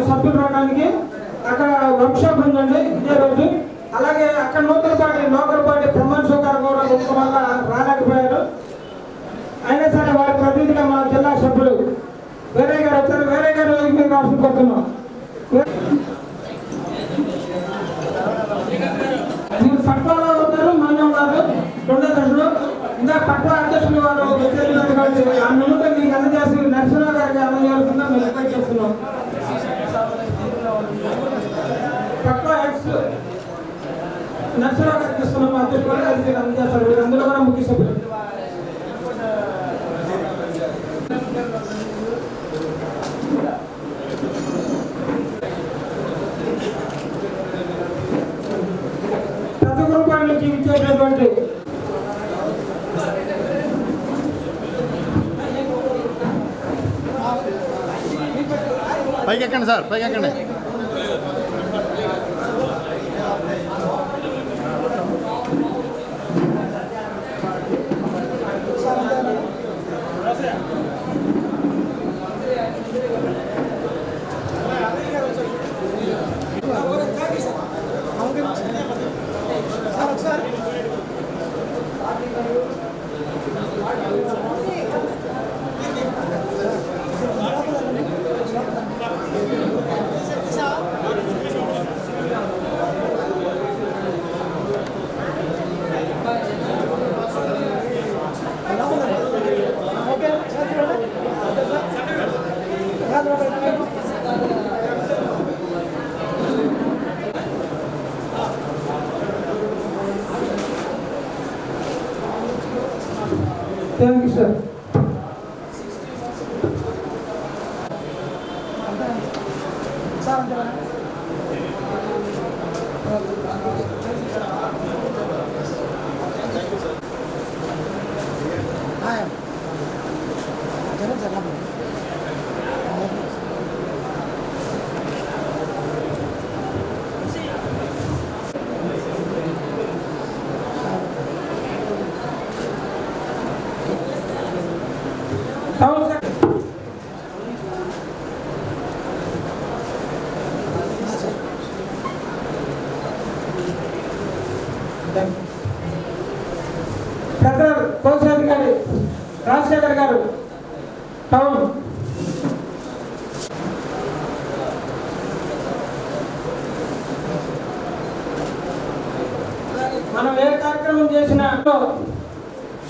సభ్యులు రావడానికి అక్కడ వర్క్ షాప్ ఉందండి ఇదే రోజు. అలాగే అక్కడ లోకల్ పార్టీ ప్రమాణ స్వీకారం కూడా ఉండడం వల్ల రాలేకపోయారు. అయినా సరే వారి ప్రతినిధిగా మన జిల్లా సభ్యులు వేరే గారు వచ్చారు. వేరే గారు మీరు రాసుకుంటున్నాం. మీరు పట్వాలో ఉన్నారు, మన ఉన్నారు, రెండో దశలో ఇంకా పట్వా అధ్యక్షులు వారు వచ్చేది కాబట్టి ఆ నిమిత్తం మీకు అందజేసి నరసింహరావు గారికి అందజేస్తుందా మేము రిక్వెస్ట్ చేస్తున్నాం. పట్వా ఎక్స్ నరసింహరావు గారికి ఇస్తున్నాం, అధ్యక్షులు గారికి అందజేస్తారు. వీరందరూ కూడా ముఖ్య సభ్యులు. రూపాయలు జీవించేటటువంటి పైకి ఎక్కండి సార్, పైకి ఎక్కండి. Thank you sir. ప్రధాన కోశాధికారి రాజశేఖర్ గారు టౌన్. మనం ఏ కార్యక్రమం చేసినా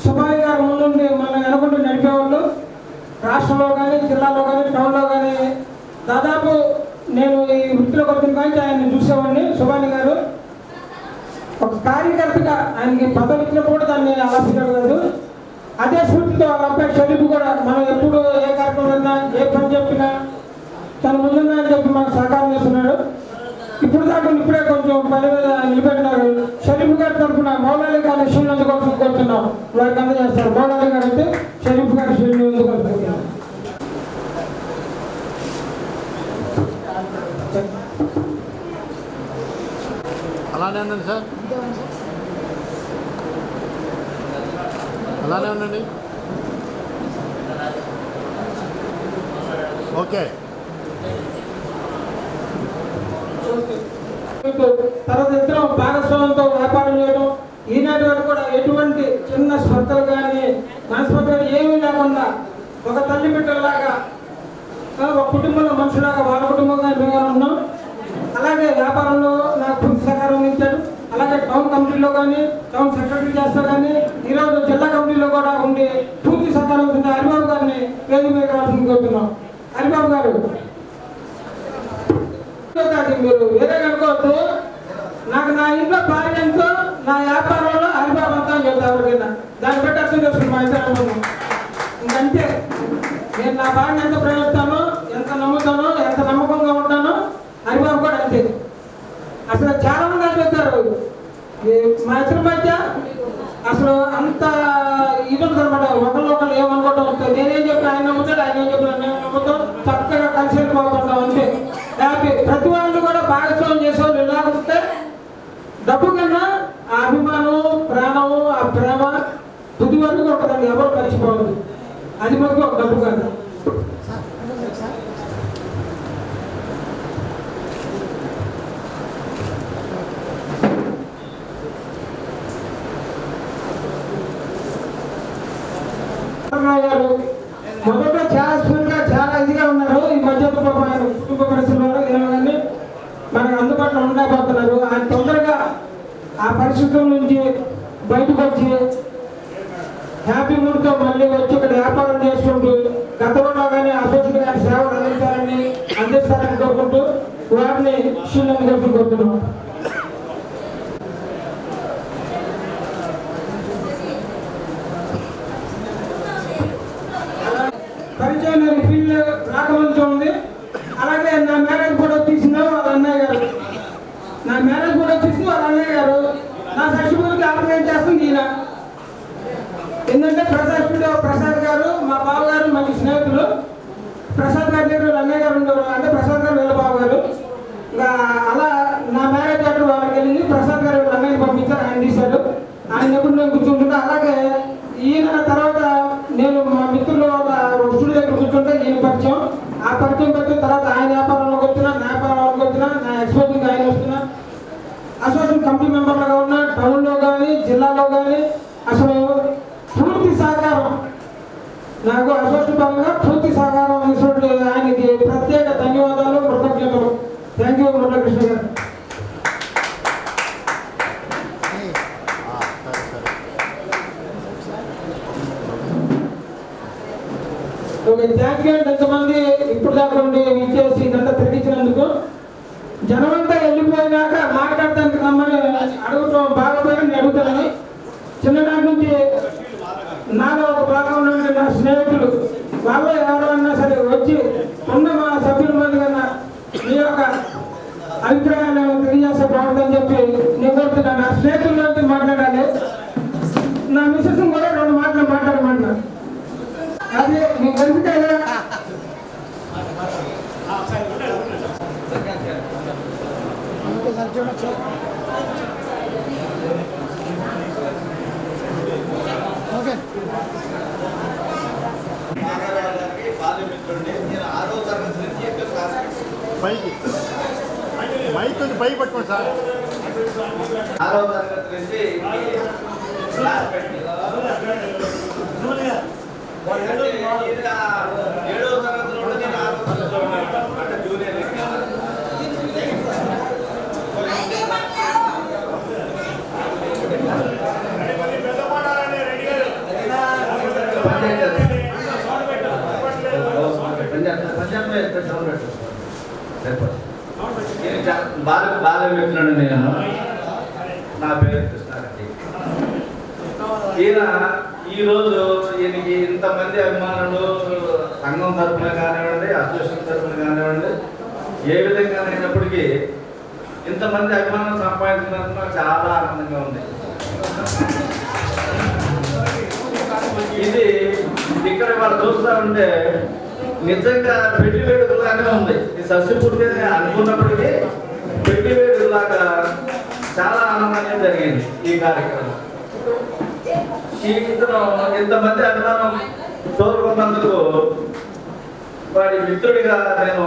సుబాయి గారు ముందుండి మనం అనుకుంటూ నడిపేవాళ్ళు. రాష్ట్రంలో కానీ జిల్లాలో కానీ టౌన్లో కానీ దాదాపు నేను ఈ వృత్తిలోకి వచ్చిన కానీ ఆయన చూసేవాడిని. సుబాయి గారు ఒక కార్యకర్తగా ఆయనకి పదవి ఇచ్చినప్పుడు కూడా దాన్ని ఆలోచించగలదు. అదే స్ఫూర్తితో వాళ్ళ అబ్బాయి షరీఫ్ కూడా మనం ఎప్పుడు ఏ కార్యక్రమం అయినా ఏ పని చెప్పినా తన ముందుందని చెప్పి మనకు సహకారం చేస్తున్నాడు. ఇప్పుడు దాకా ఇప్పుడే కొంచెం పని మీద నిలబెట్టినారు. షరీఫ్ గారి తరఫున మౌలాలి గారి షీల్డ్ అందుకోసం కోరుతున్నాం. వారికి అందజేస్తారు. మౌలాలి గారు అయితే షరీఫ్ గారి షీల్డ్ అందుకోసం. అలానే ఉండండి సార్, అలానే ఉండండి. ఓకే. తర్వాత ఇద్దరం భాగస్వామ్యంతో వ్యాపారం చేయడం. ఈనాటి వరకు కూడా ఎటువంటి చిన్న స్పర్ధలు కానీ మనస్పర్ధలు ఏమీ లేకుండా ఒక తల్లి బిడ్డలాగా ఒక కుటుంబంలో మనుషులాగా వాళ్ళ కుటుంబంగా మేము ఉన్నాం. అలాగే వ్యాపారంలో నాకు పూర్తి సహకారం ఇచ్చాడు. అలాగే టౌన్ కమిటీలో కానీ టౌన్ సెక్రటరీ చేస్తా కానీ ఈరోజు జిల్లా కమిటీలో కూడా ఉండి పూర్తి సహకారం ఇచ్చిన హరిబాబు గారిని వేదిక మీద రావాల్సింది కోరుతున్నాం. హరిబాబు గారు మీరు వేరే అనుకోవద్దు. నాకు నా ఇంట్లో భార్య ఎంతో నా వ్యాపారంలో హరిబాబు అంతా అని చెప్తా ఎవరికైనా దాన్ని బట్టి అర్థం చేసుకుని మా ఇద్దరు ఇంకంతే. నేను నా భార్యను ఎంత ప్రేమిస్తానో, ఎంత నమ్ముతానో, ఎంత నమ్మకంగా ఉంటానో హరిబాబు కూడా అంతే. అసలు చాలా మంది అనిపిస్తారు మా ఇద్దరి మధ్య అసలు అంత ఇది ఉంటుంది అనమాట. ఒకళ్ళు ఏమనుకోవటం ఉంటుంది. నేనేం చెప్పిన ఆయన నమ్ముతాడు, ఆయన ఏం చెప్పిన నేను నమ్ముతాం. చక్కగా కలిసి పోతుంటాం అంతే. హ్యాపీ. ప్రతి వాళ్ళు కూడా భాగస్వామ్యం చేసేవాళ్ళు ఇలా ఉంటే డబ్బు కన్నా ఆ అభిమానం, ప్రాణం, ఆ ప్రేమ తుది వరకు ఉంటుందండి. ఎవరు కలిసిపోవద్దు. అది మనకు ఒక డబ్బు కాదు. గారు మొదట చాలా స్పీడ్గా చాలా ఇదిగా ఉన్నారు. ఈ మధ్యలో ఆయన కుటుంబ పరిస్థితుల్లో ఏమో కానీ మనకు అందుబాటులో ఉండకపోతున్నారు. ఆయన తొందరగా ఆ పరిస్థితుల నుంచి బయటకు వచ్చి హ్యాపీ మూడ్తో మళ్ళీ వచ్చి ఇక్కడ వ్యాపారం చేసుకుంటూ గతంలో కానీ అసోసియేట్ గారి సేవలు అందిస్తారని కోరుకుంటూ వారిని శూన్యం కోరుకుంటున్నాం. పరిచయం ఫీల్డ్ రాకముందు ఉంది. అలాగే నా మ్యారేజ్ కూడా తీసిందో వాళ్ళ అన్నయ్య గారు. నా మ్యారేజ్ కూడా తీసింది వాళ్ళ అన్నయ్య గారు. నా సర్టిఫికెట్కి ఆర్గనైజ్ చేస్తుంది ఈయన. ఎందుకంటే ప్రసాద్ గారు మా బావ గారు మంచి స్నేహితులు. ప్రసాద్ గారి దగ్గర అన్నయ్య గారు ఉండేవారు. అంటే ప్రసాద్ గారు వీళ్ళ బావ గారు. ఇంకా అలా నా మ్యారేజ్ అక్కడ వాళ్ళకి వెళ్ళింది. ప్రసాద్ గారు అన్నయ్యని పంపించారు. ఆయన తీశారు. ఆయన ఎప్పుడు నేను కూర్చుంటుంటే అలాగే ఈయన తర్వాత నేను మా మిత్రులు స్టూడియో దగ్గర కూర్చుంటే ఈయన పరిచయం. ఆ పరిచయం పెట్టిన తర్వాత ఆయన వ్యాపారంలోకి వచ్చినా, నా వ్యాపారంలోకి వచ్చినా, నా ఎక్స్పోర్టింగ్ ఆయన వస్తున్నా, అసోసియేషన్ కమిటీ మెంబర్లుగా ఉన్న టౌన్లో కానీ జిల్లాలో కానీ అసలు పూర్తి సహకారం నాకు అసోసియేషన్ పరంగా పూర్తి సహకారం అందించినట్టు ఆయనకి ప్రత్యేక ధన్యవాదాలు, కృతజ్ఞతలు. థ్యాంక్ యూ మురళీకృష్ణ గారు. థ్యాంక్ యూ అండి. ఎంతమంది ఇప్పుడు దాకా ఉండి ఇచ్చేసి ఇదంతా తిరిగించినందుకు. జనమంతా వెళ్ళిపోయినాక మాట్లాడటానికి రమ్మని అడుగుతాం. బాగా పోయి అడుగుతానని చిన్ననాటి నుంచి నాలో ఒక బాగా స్నేహితులు వాళ్ళు ఎవరైనా సరే వచ్చి ఉన్న మా సభ్యుల మంది కన్నా మీ యొక్క అభిప్రాయాలు తెలియజేస్తే బాగుంటుందని చెప్పి నేను కోరుతున్నాను. నా స్నేహితులతో మాట్లాడాలి, నా మిస్సెస్ కూడా 2 మాటలు మాట్లాడమంటున్నాను. అదే మీకు కలిపితే ఓకే. పైకి మైక్ కొంచెం పైకి పట్టుకోండి సార్. 6వ తరగతి నుంచి క్లాస్ పెట్టి 7వ తరగతిలో నేను 6వ తరగతిలో అంటే జూనియర్ బాల మిత్రుడు నేను. నా పేరు కృష్ణారెడ్డి. ఈయన ఈరోజు ఈయనకి ఇంతమంది అభిమానులు సంఘం తరఫున కానివ్వండి, అసోసియేషన్ తరఫున కానివ్వండి, ఏ విధంగా అయినప్పటికీ ఇంతమంది అభిమానులు సంపాదించినందుకు నాకు చాలా ఆనందంగా ఉంది. ఇది ఇక్కడ వాళ్ళు చూస్తూ ఉంటే నిజంగా పెళ్లి వేడుకలాగానే ఉంది. ఈ షష్ఠి పూర్తి అనుకున్నప్పటికీ పెళ్లి వేడుకలాగా చాలా ఆనందంగా జరిగింది ఈ కార్యక్రమం. ఈ ఇతను ఇంతమంది అభిమానం కోరుకున్నందుకు వాడి మిత్రుడిగా నేను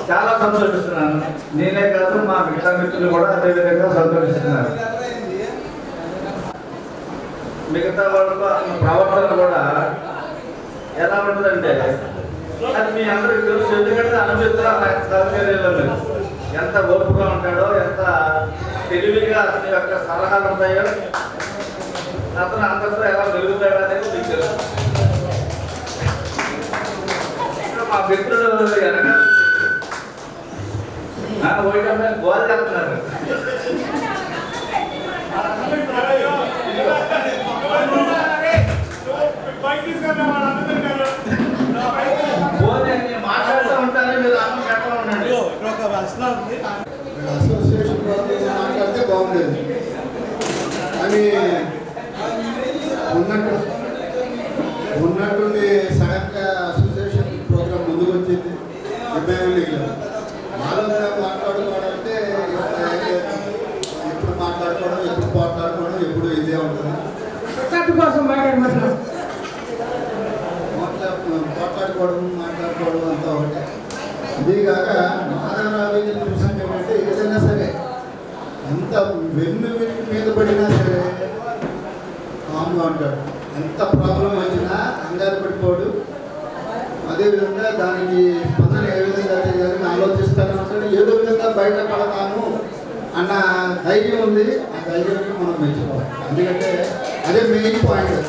చాలా సంతోషిస్తున్నాను. నేనే కాదు, మా మిగతా మిత్రులు కూడా అదేవిధంగా సంతోషిస్తున్నారు. మిగతా వాళ్ళ ప్రవర్తన కూడా ఎలా ఉంటుందంటే అది మీ అందరికీ తెలుసు. ఎందుకంటే అనుభవిస్తున్న సౌకర్యాలు ఎంత ఓపుగా ఉంటాడో, ఎంత తెలివిగా అతని యొక్క సలహాలు ఉంటాయో, అతను అందరితో ఎలా వెలుగుతాడో అనేది మీకు తెలుసు. మా మిత్రుడు వెనక పోయిన గోల్ చెప్తున్నారు. మాట్లాడుతూ ఉంటారు, మీరు అందరూ ఎక్కడ ఉండండి. అసోసియేషన్ మాట్లాడితే బాగుండేది అని ఉన్నట్టుండి సడన్గా అసోసియేషన్ ప్రోగ్రామ్ ముందుకు వచ్చింది. మాలో మాట్లాడుకోవడం అంటే ఎప్పుడు మాట్లాడుకోవడం, ఎప్పుడు పోట్లాడుకోవడం, ఎప్పుడు ఇదే ఉంటుంది. మాట్లాడుకోవడం అంతా ఒకటి. అదేగాక మాధవరావు చూసాం ఏమంటే ఏదైనా సరే ఎంత వెన్ను మీద పడినా సరే కామ్గా ఉంటాడు. ఎంత ప్రాబ్లం వచ్చినా కంగారు పడిపోడు. అదేవిధంగా దానికి స్పందన ఏ విధంగా చేయాలని ఆలోచిస్తాను అంటాడు. ఏదో విధంగా బయటపడతాను అన్న ధైర్యం ఉంది. ఆ ధైర్యాన్ని మనం మెచ్చుకోవాలి. ఎందుకంటే అదే మెయిన్ పాయింట్.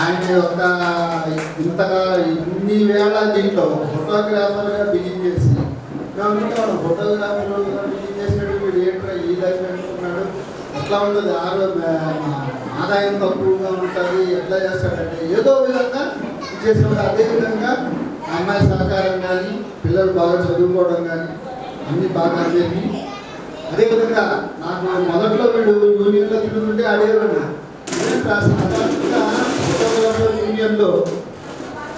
ఆయన యొక్క ఇంతగా ఇన్ని వేళ దీంట్లో ఫోటోగ్రాఫర్గా బిగిన్ చేసి మేము ఫోటోగ్రాఫర్గా బిగిన్ చేసినట్టు వీడు ఏంట్రా ఈ లైఫ్ అనుకున్నాడు, ఎట్లా ఉంటుంది, ఆదాయం తక్కువగా ఉంటుంది, ఎట్లా చేస్తాడంటే ఏదో విధంగా చేసేవాడు. అదేవిధంగా అమ్మాయి సహకారం కానీ, పిల్లలు బాగా చదువుకోవడం కానీ అన్నీ బాగా అందేవి. అదేవిధంగా నాకు మొదట్లో వీడు యూనియన్లో తిరుగుతుంటే అడిగేవాడు ఫోటోగ్రాఫర్ యూనియన్లో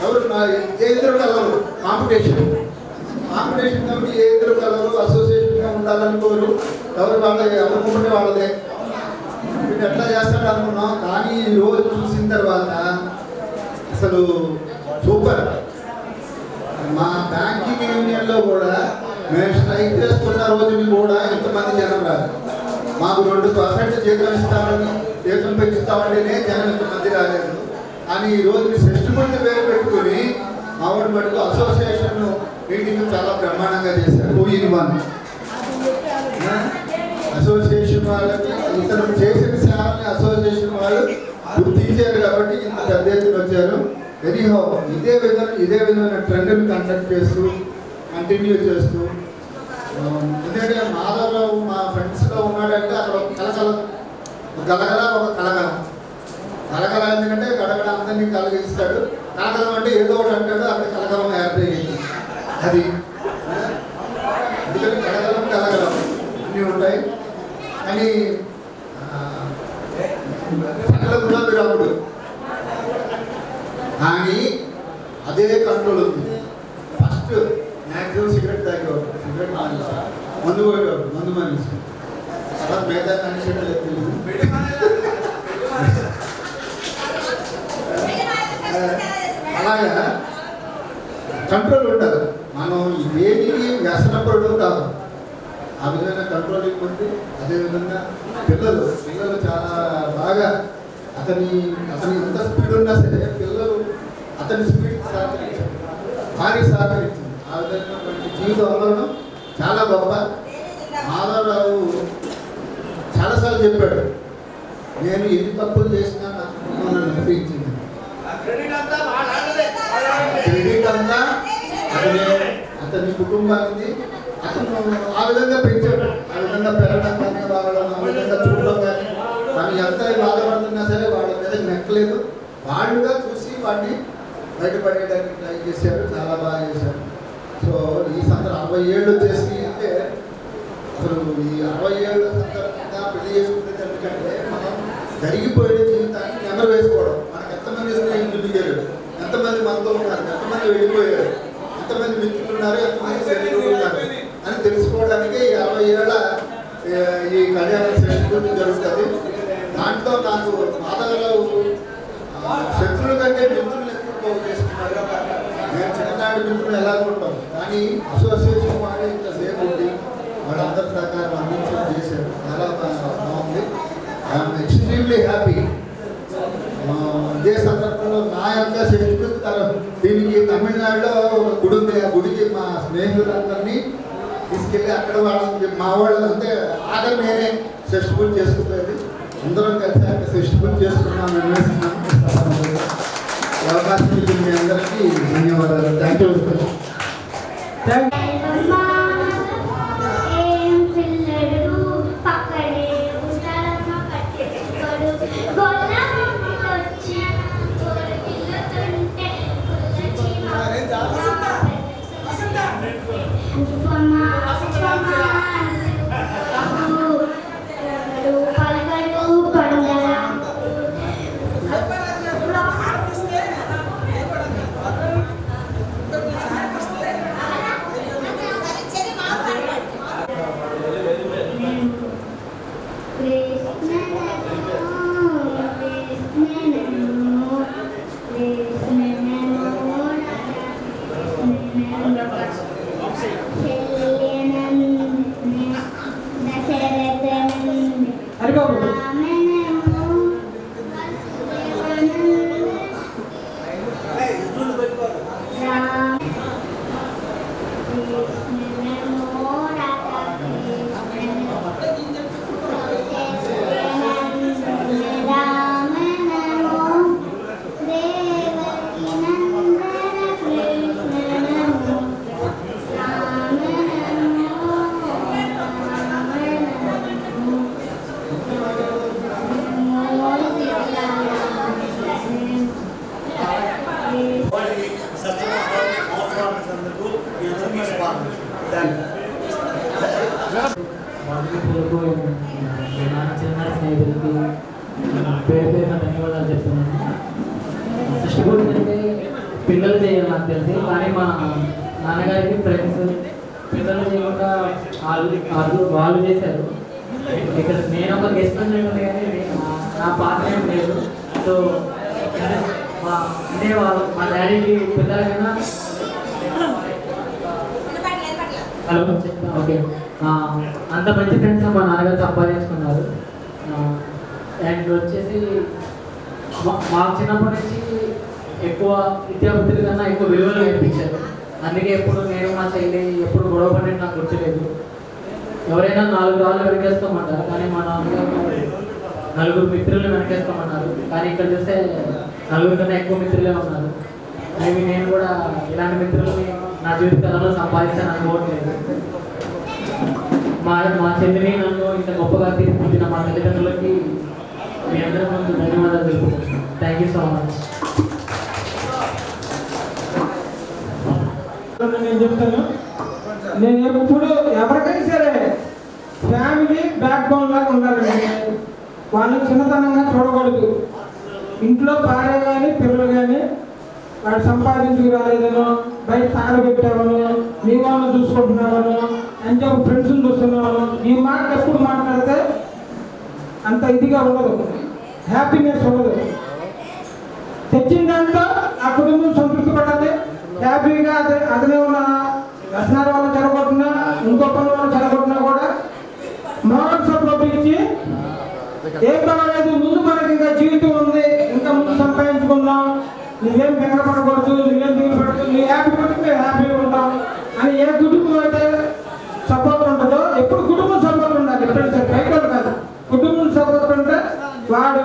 ఎవరు ఏ ఇద్దరు కలరు కాంపిటీషన్ కాబట్టి ఏ ఇద్దరు కలరు అసోసియేషన్గా ఉండాలనుకోరు. ఎవరు వాళ్ళ అనుకుంటే వాళ్ళదే. వీడు ఎట్లా చేస్తాడు అనుకున్నాం. కానీ ఈ రోజు చూసిన తర్వాత అసలు సూపర్. మా బ్యాంకింగ్ యూనియన్లో కూడా మేము స్ట్రైక్ చేసుకున్న రోజుని కూడా ఎంతమంది జనం రాదు. మాకు 2% జీతం పెంచుతామంటేనే జనం ఇంతమంది రాలేదు. కానీ ఈ రోజు ఫెస్టివల్ పేరు పెట్టుకుని మామిడి మటుకు అసోసియేషన్ మీటింగ్ చాలా బ్రహ్మాండంగా చేశారు. 2-in-1 అసోసియేషన్ వాళ్ళకి ఇతను చేసిన సేవని అసోసియేషన్ వాళ్ళు గుర్తించారు కాబట్టి ఇంత పెద్ద ఎత్తున వచ్చారు. ఎనీహో ఇదే విధమైన ట్రెండ్ని కండక్ట్ చేస్తూ కంటిన్యూ చేస్తూ, ఎందుకంటే మాధవరావు మా ఫ్రెండ్స్లో ఉన్నాడంటే అక్కడ ఒక కలగల ఒక కలగల కలకల ఎందుకంటే గడగడ అందరినీ కలగిస్తాడు. కలకలం అంటే ఏదో ఒకటి అంటాడు, అక్కడ కలకలం ఏర్పడింది. అది ఎందుకంటే కలకలం అన్నీ ఉంటాయి. కానీ సకల గుణాభిరాముడు కానీ అదే కంట్రోల్ ఉంది. ఫస్ట్ మ్యాక్సిమం సిగరెట్ తాగేవాడు, సిగరెట్ మానేసాడు. మందు పోయేవాడు, మందు మానేసాడు. తర్వాత మిగతా మనిషి అలాగా కంట్రోల్ ఉండదు. మనం దేనికి వ్యసనపడు కాదు, ఆ విధమైన కంట్రోల్ ఇవ్వండి. అదేవిధంగా పిల్లలు చాలా బాగా అతని ఎంత స్పీడ్ ఉన్నా సరే పిల్లలు అతని స్పీడ్ సహకరించారు, భారీ సహకరించింది. ఆ విధంగా జీవితం అందడం చాలా గొప్ప. మాధవరావు చాలాసార్లు చెప్పాడు, నేను ఎన్ని తప్పులు చేసినా నాకు నన్ను అనిపించింది. క్రెడిట్ అంతా అతని కుటుంబానికి అతను ఆ విధంగా పెంచాడు. ఆ విధంగా పెరగడం కానీ వాళ్ళని ఆ విధంగా చూడడం కానీ మనం ఎంత బాధపడుతున్నా సరే వాళ్ళ మీద నెక్కలేదు. వాళ్ళుగా చూసి వాడిని బయటపడేయడానికి ట్రై చేశారు, చాలా బాగా చేశారు. సో ఈ 60 ఏళ్ళు వచ్చేసి అంటే అసలు ఈ 60 ఏళ్ళ సందర్భంగా పెళ్లి చేసుకునేది ఎందుకంటే మనం జరిగిపోయే జీవితాన్ని నెమరు వేసుకోవడం. మనకు ఎంతమంది స్నేహితులు దిగారు, ఎంతమంది మనతో ఉన్నారు, ఎంతమంది వెళ్ళిపోయారు, ఎంతమంది మిత్రులు ఉన్నారు, ఎంతమంది శత్రువులు ఉన్నారు అని తెలుసుకోవడానికి 50 ఏళ్ళ ఈ కళ్యాణ శ్రేష్ఠి జరుగుతుంది. దాంట్లో నాకు మాధవరావు శత్రువుల కంటే మిత్రులు ఎక్కువ పోగు చేసుకున్నారు. నేను చిన్ననాటి మిత్రులు ఎలా ఉంటాం, కానీ అసోసియేషన్ వాళ్ళు ఇంతసేపు ఉండి వాళ్ళందరి సహకారం అందించడం చేశారు. చాలా బాగుంది. I'm extremely happy. ఇదే సందర్భంలో నా యొక్క శక్తి దీనికి తమిళనాడులో ఒక గుడి ఉంది. ఆ గుడికి మా స్నేహితులందరినీ తీసుకెళ్ళి అక్కడ వాళ్ళకి మా వాళ్ళు అంటే ఆఖరి నేనే షష్ఠి పూజ చేసుకుపోయేది. అందరం కలిసి అక్కడ షష్ఠి పూజ చేసుకున్నాం. అవకాశం ఇచ్చిన మీ అందరికీ ధన్యవాదాలు. Thank you. చిన్న స్నేహితులకి పేరు పేరున ధన్యవాదాలు చెప్తున్నాను. సృష్టిపూర్తి అంటే పిల్లలు చేయాలి నాకు తెలిసి, కానీ మా నాన్నగారికి ఫ్రెండ్స్ పిల్లలు చేయకుండా వాళ్ళు చేశారు. ఇక్కడ నేను ఒక గెస్ట్ ఉంది కానీ నా పాత్ర ఏం లేదు. సో అంటే మా డాడీకి పిల్లలకైనా హలో ఓకే అంత మంచి ఫ్రెండ్స్ మా నాన్నగారు సంపాదించుకున్నారు. అండ్ వచ్చేసి మాకు చిన్నప్పటి నుంచి ఎక్కువ విద్యాబుద్ధుల కన్నా ఎక్కువ విలువలు నేర్పించారు. అందుకే ఎప్పుడు నేను మా చెల్లి ఎప్పుడు గొడవ పడినట్టు నాకు గుర్తులేదు. ఎవరైనా 4 రాళ్ళు వెనకేసుకోమంటారు, కానీ మా నాన్నగారు 4 మిత్రులు వెనకేసుకోమన్నారు. కానీ ఇక్కడ చూస్తే 4 కన్నా ఎక్కువ మిత్రులే ఉన్నారు. మేబీ నేను కూడా ఇలాంటి మిత్రులని నా జీవితంలో సంపాదిస్తాను అనుకోవట్లేదు. మా చెల్లిని నన్ను ఇంత గొప్పగా తీర్చిదిద్దిన మా తల్లిదండ్రులకి మీ అందరి ముందు ధన్యవాదాలు తెలుపుకుంటున్నాను. Thank you so much. నేను చెప్తాను, నేను ఎప్పుడు ఎవరికైనా సరే ఫ్యామిలీ బ్యాక్ బోన్ లాగా ఉండాలండి. వాళ్ళని చిన్నతనంగా చూడకూడదు. ఇంట్లో భార్య కానీ పిల్లలు కానీ వాడు సంపాదించుకు రాలేదనో, బయట తాగబెట్టావనో, నీ వాళ్ళని చూసుకుంటున్నావనో, అంటే ఫ్రెండ్స్ని చూస్తున్నావనో, ఈ మాట ఎప్పుడు మాట్లాడితే అంత ఇదిగా ఉండదు, హ్యాపీనెస్ ఉండదు. తెచ్చిన దాంట్లో ఆ కుటుంబం సంతృప్తి పడాలి, హ్యాపీగా అతనే ఉన్న వ్యసనాల వల్ల చెడగొట్టినా, ఇంకో పనుల వల్ల చెడగొట్టినా కూడా మోరల్ సపోర్ట్ ఇచ్చి ఏం పర్వాలేదు, ముందు మనకి ఇంకా జీవితం ఉంది, ఇంకా ముందు సంపాదించుకుందాం, నువ్వేం బెంగపడకూడదు, నువ్వేం దిగులు పడదు, నువ్వు హ్యాపీ పడితే మేము హ్యాపీగా ఉంటాం అని ఏ కుటుంబం అయితే సపోర్ట్ ఉంటుందో, ఎప్పుడు కుటుంబం సపోర్ట్ ఉండాలి. ఎప్పుడైనా సరే బయట కాదు, కుటుంబం సపోర్ట్ ఉంటే వాడు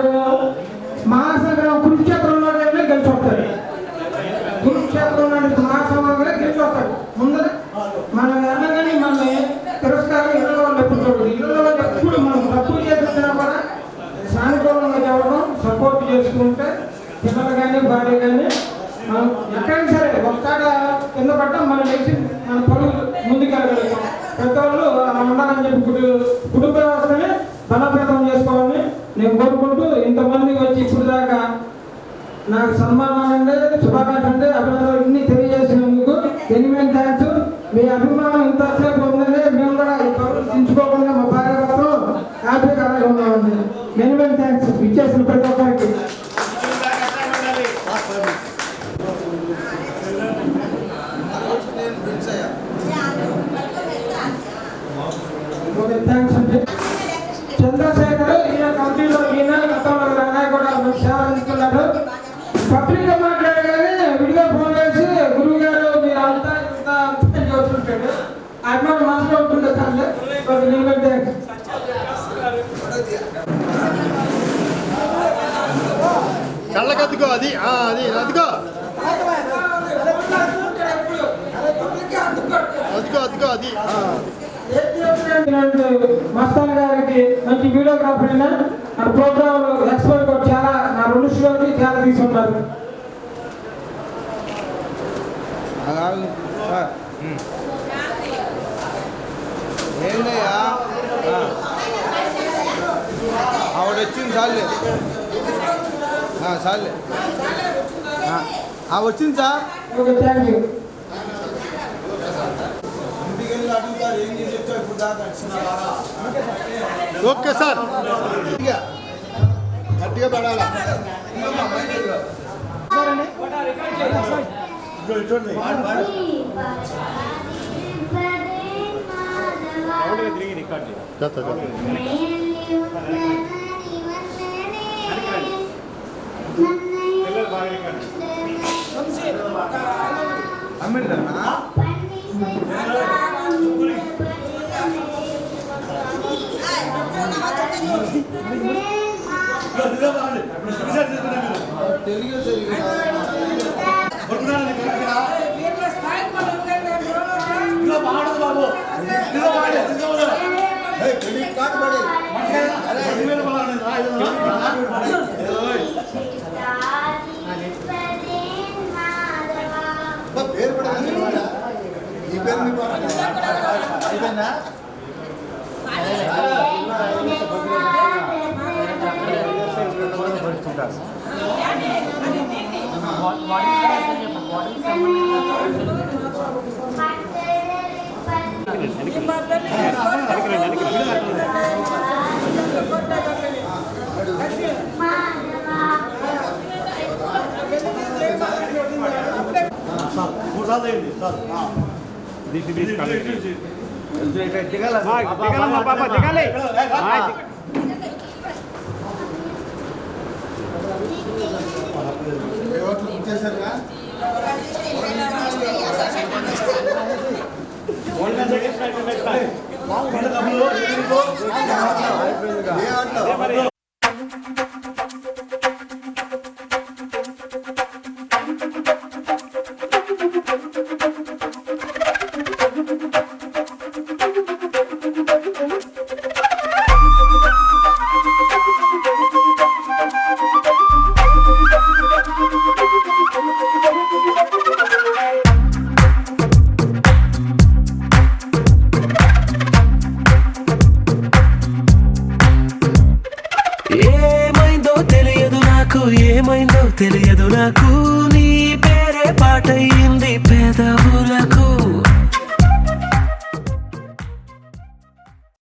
మహాసంగ్రామం కురుక్షేత్రంలోనే గెలిచి వస్తాడు. కురుక్షేత్రంలో మహాసంగ్రామంలో గెలిచి వస్తాడు. ముందర మనం అనగానే మనల్ని తిరస్కారం ఇళ్ళ వాళ్ళు ఎప్పుడు చూడదు. ఇళ్ళ వాళ్ళు ఎప్పుడు మనం తప్పు చేసినా కూడా సానుకూలంగా చెప్పడం, సపోర్ట్ చేసుకుంటే పిల్లలు కానీ భార్య కానీ మనం ఎక్కడైనా సరే ఒకసారి కింద పడ్డం మనం లేచి మన పనులు ముందుకెళ్ళగలుగుతాం. పెద్దవాళ్ళు అలా ఉండాలని చెప్పి కుటుంబ వ్యవస్థని బలోపేతం చేసుకోవాలని నేను కోరుకుంటూ, ఇంతమంది వచ్చి ఇప్పుడు దాకా నాకు సన్మానం అంటే, శుభాకాంక్షలు అంటే, అభినందనలు ఇన్ని తెలియజేసినందుకు ఎనిమిది థ్యాంక్స్. మీ అభిమానం ఇంతసేపు ఉందంటే మేము కూడా ఈ పనులు దించుకోకుండా మా భార్య గారు హ్యాపీగా అలాగే ఉన్నామండి. ఎనిమిది థ్యాంక్స్ ఇచ్చేసిన ప్రతి ఒక్కరికి. థ్యాంక్స్ అండి. చంద్రశేఖర్ ఈయన కంపెనీలో ఈయన గతంలో రంగాయ కూడా సేవ అందిస్తున్నాడు. పబ్లిక్గా మాట్లాడగానే విడిగా ఫోన్ చేసి గురువు గారు మీరు అంతా ఇంత చూస్తుంటాడు. అభిమానం మనసులో ఉంటుంది కానీ కళ్ళకద్దుకో అది అది అదిగో అదిగో అదిగో అది. మస్తాన్ గారికి మంచి వీడియోగ్రాఫర్ అయినా ఆ ప్రోగ్రామ్ ఎక్స్పర్ట్ కూడా చాలా నా 2 షోకి చాలా తీసుకుంటారు. ఏంటయ్యా ఆవిడ వచ్చింది చాలే చాలే వచ్చింది sir. Okay thank you. Okay sir, గట్టిగా పడాలా చూడండి. ఎందుకు ఏమైందో తెలియదు నాకు నీ పేరే పాటయింది పెదవులకు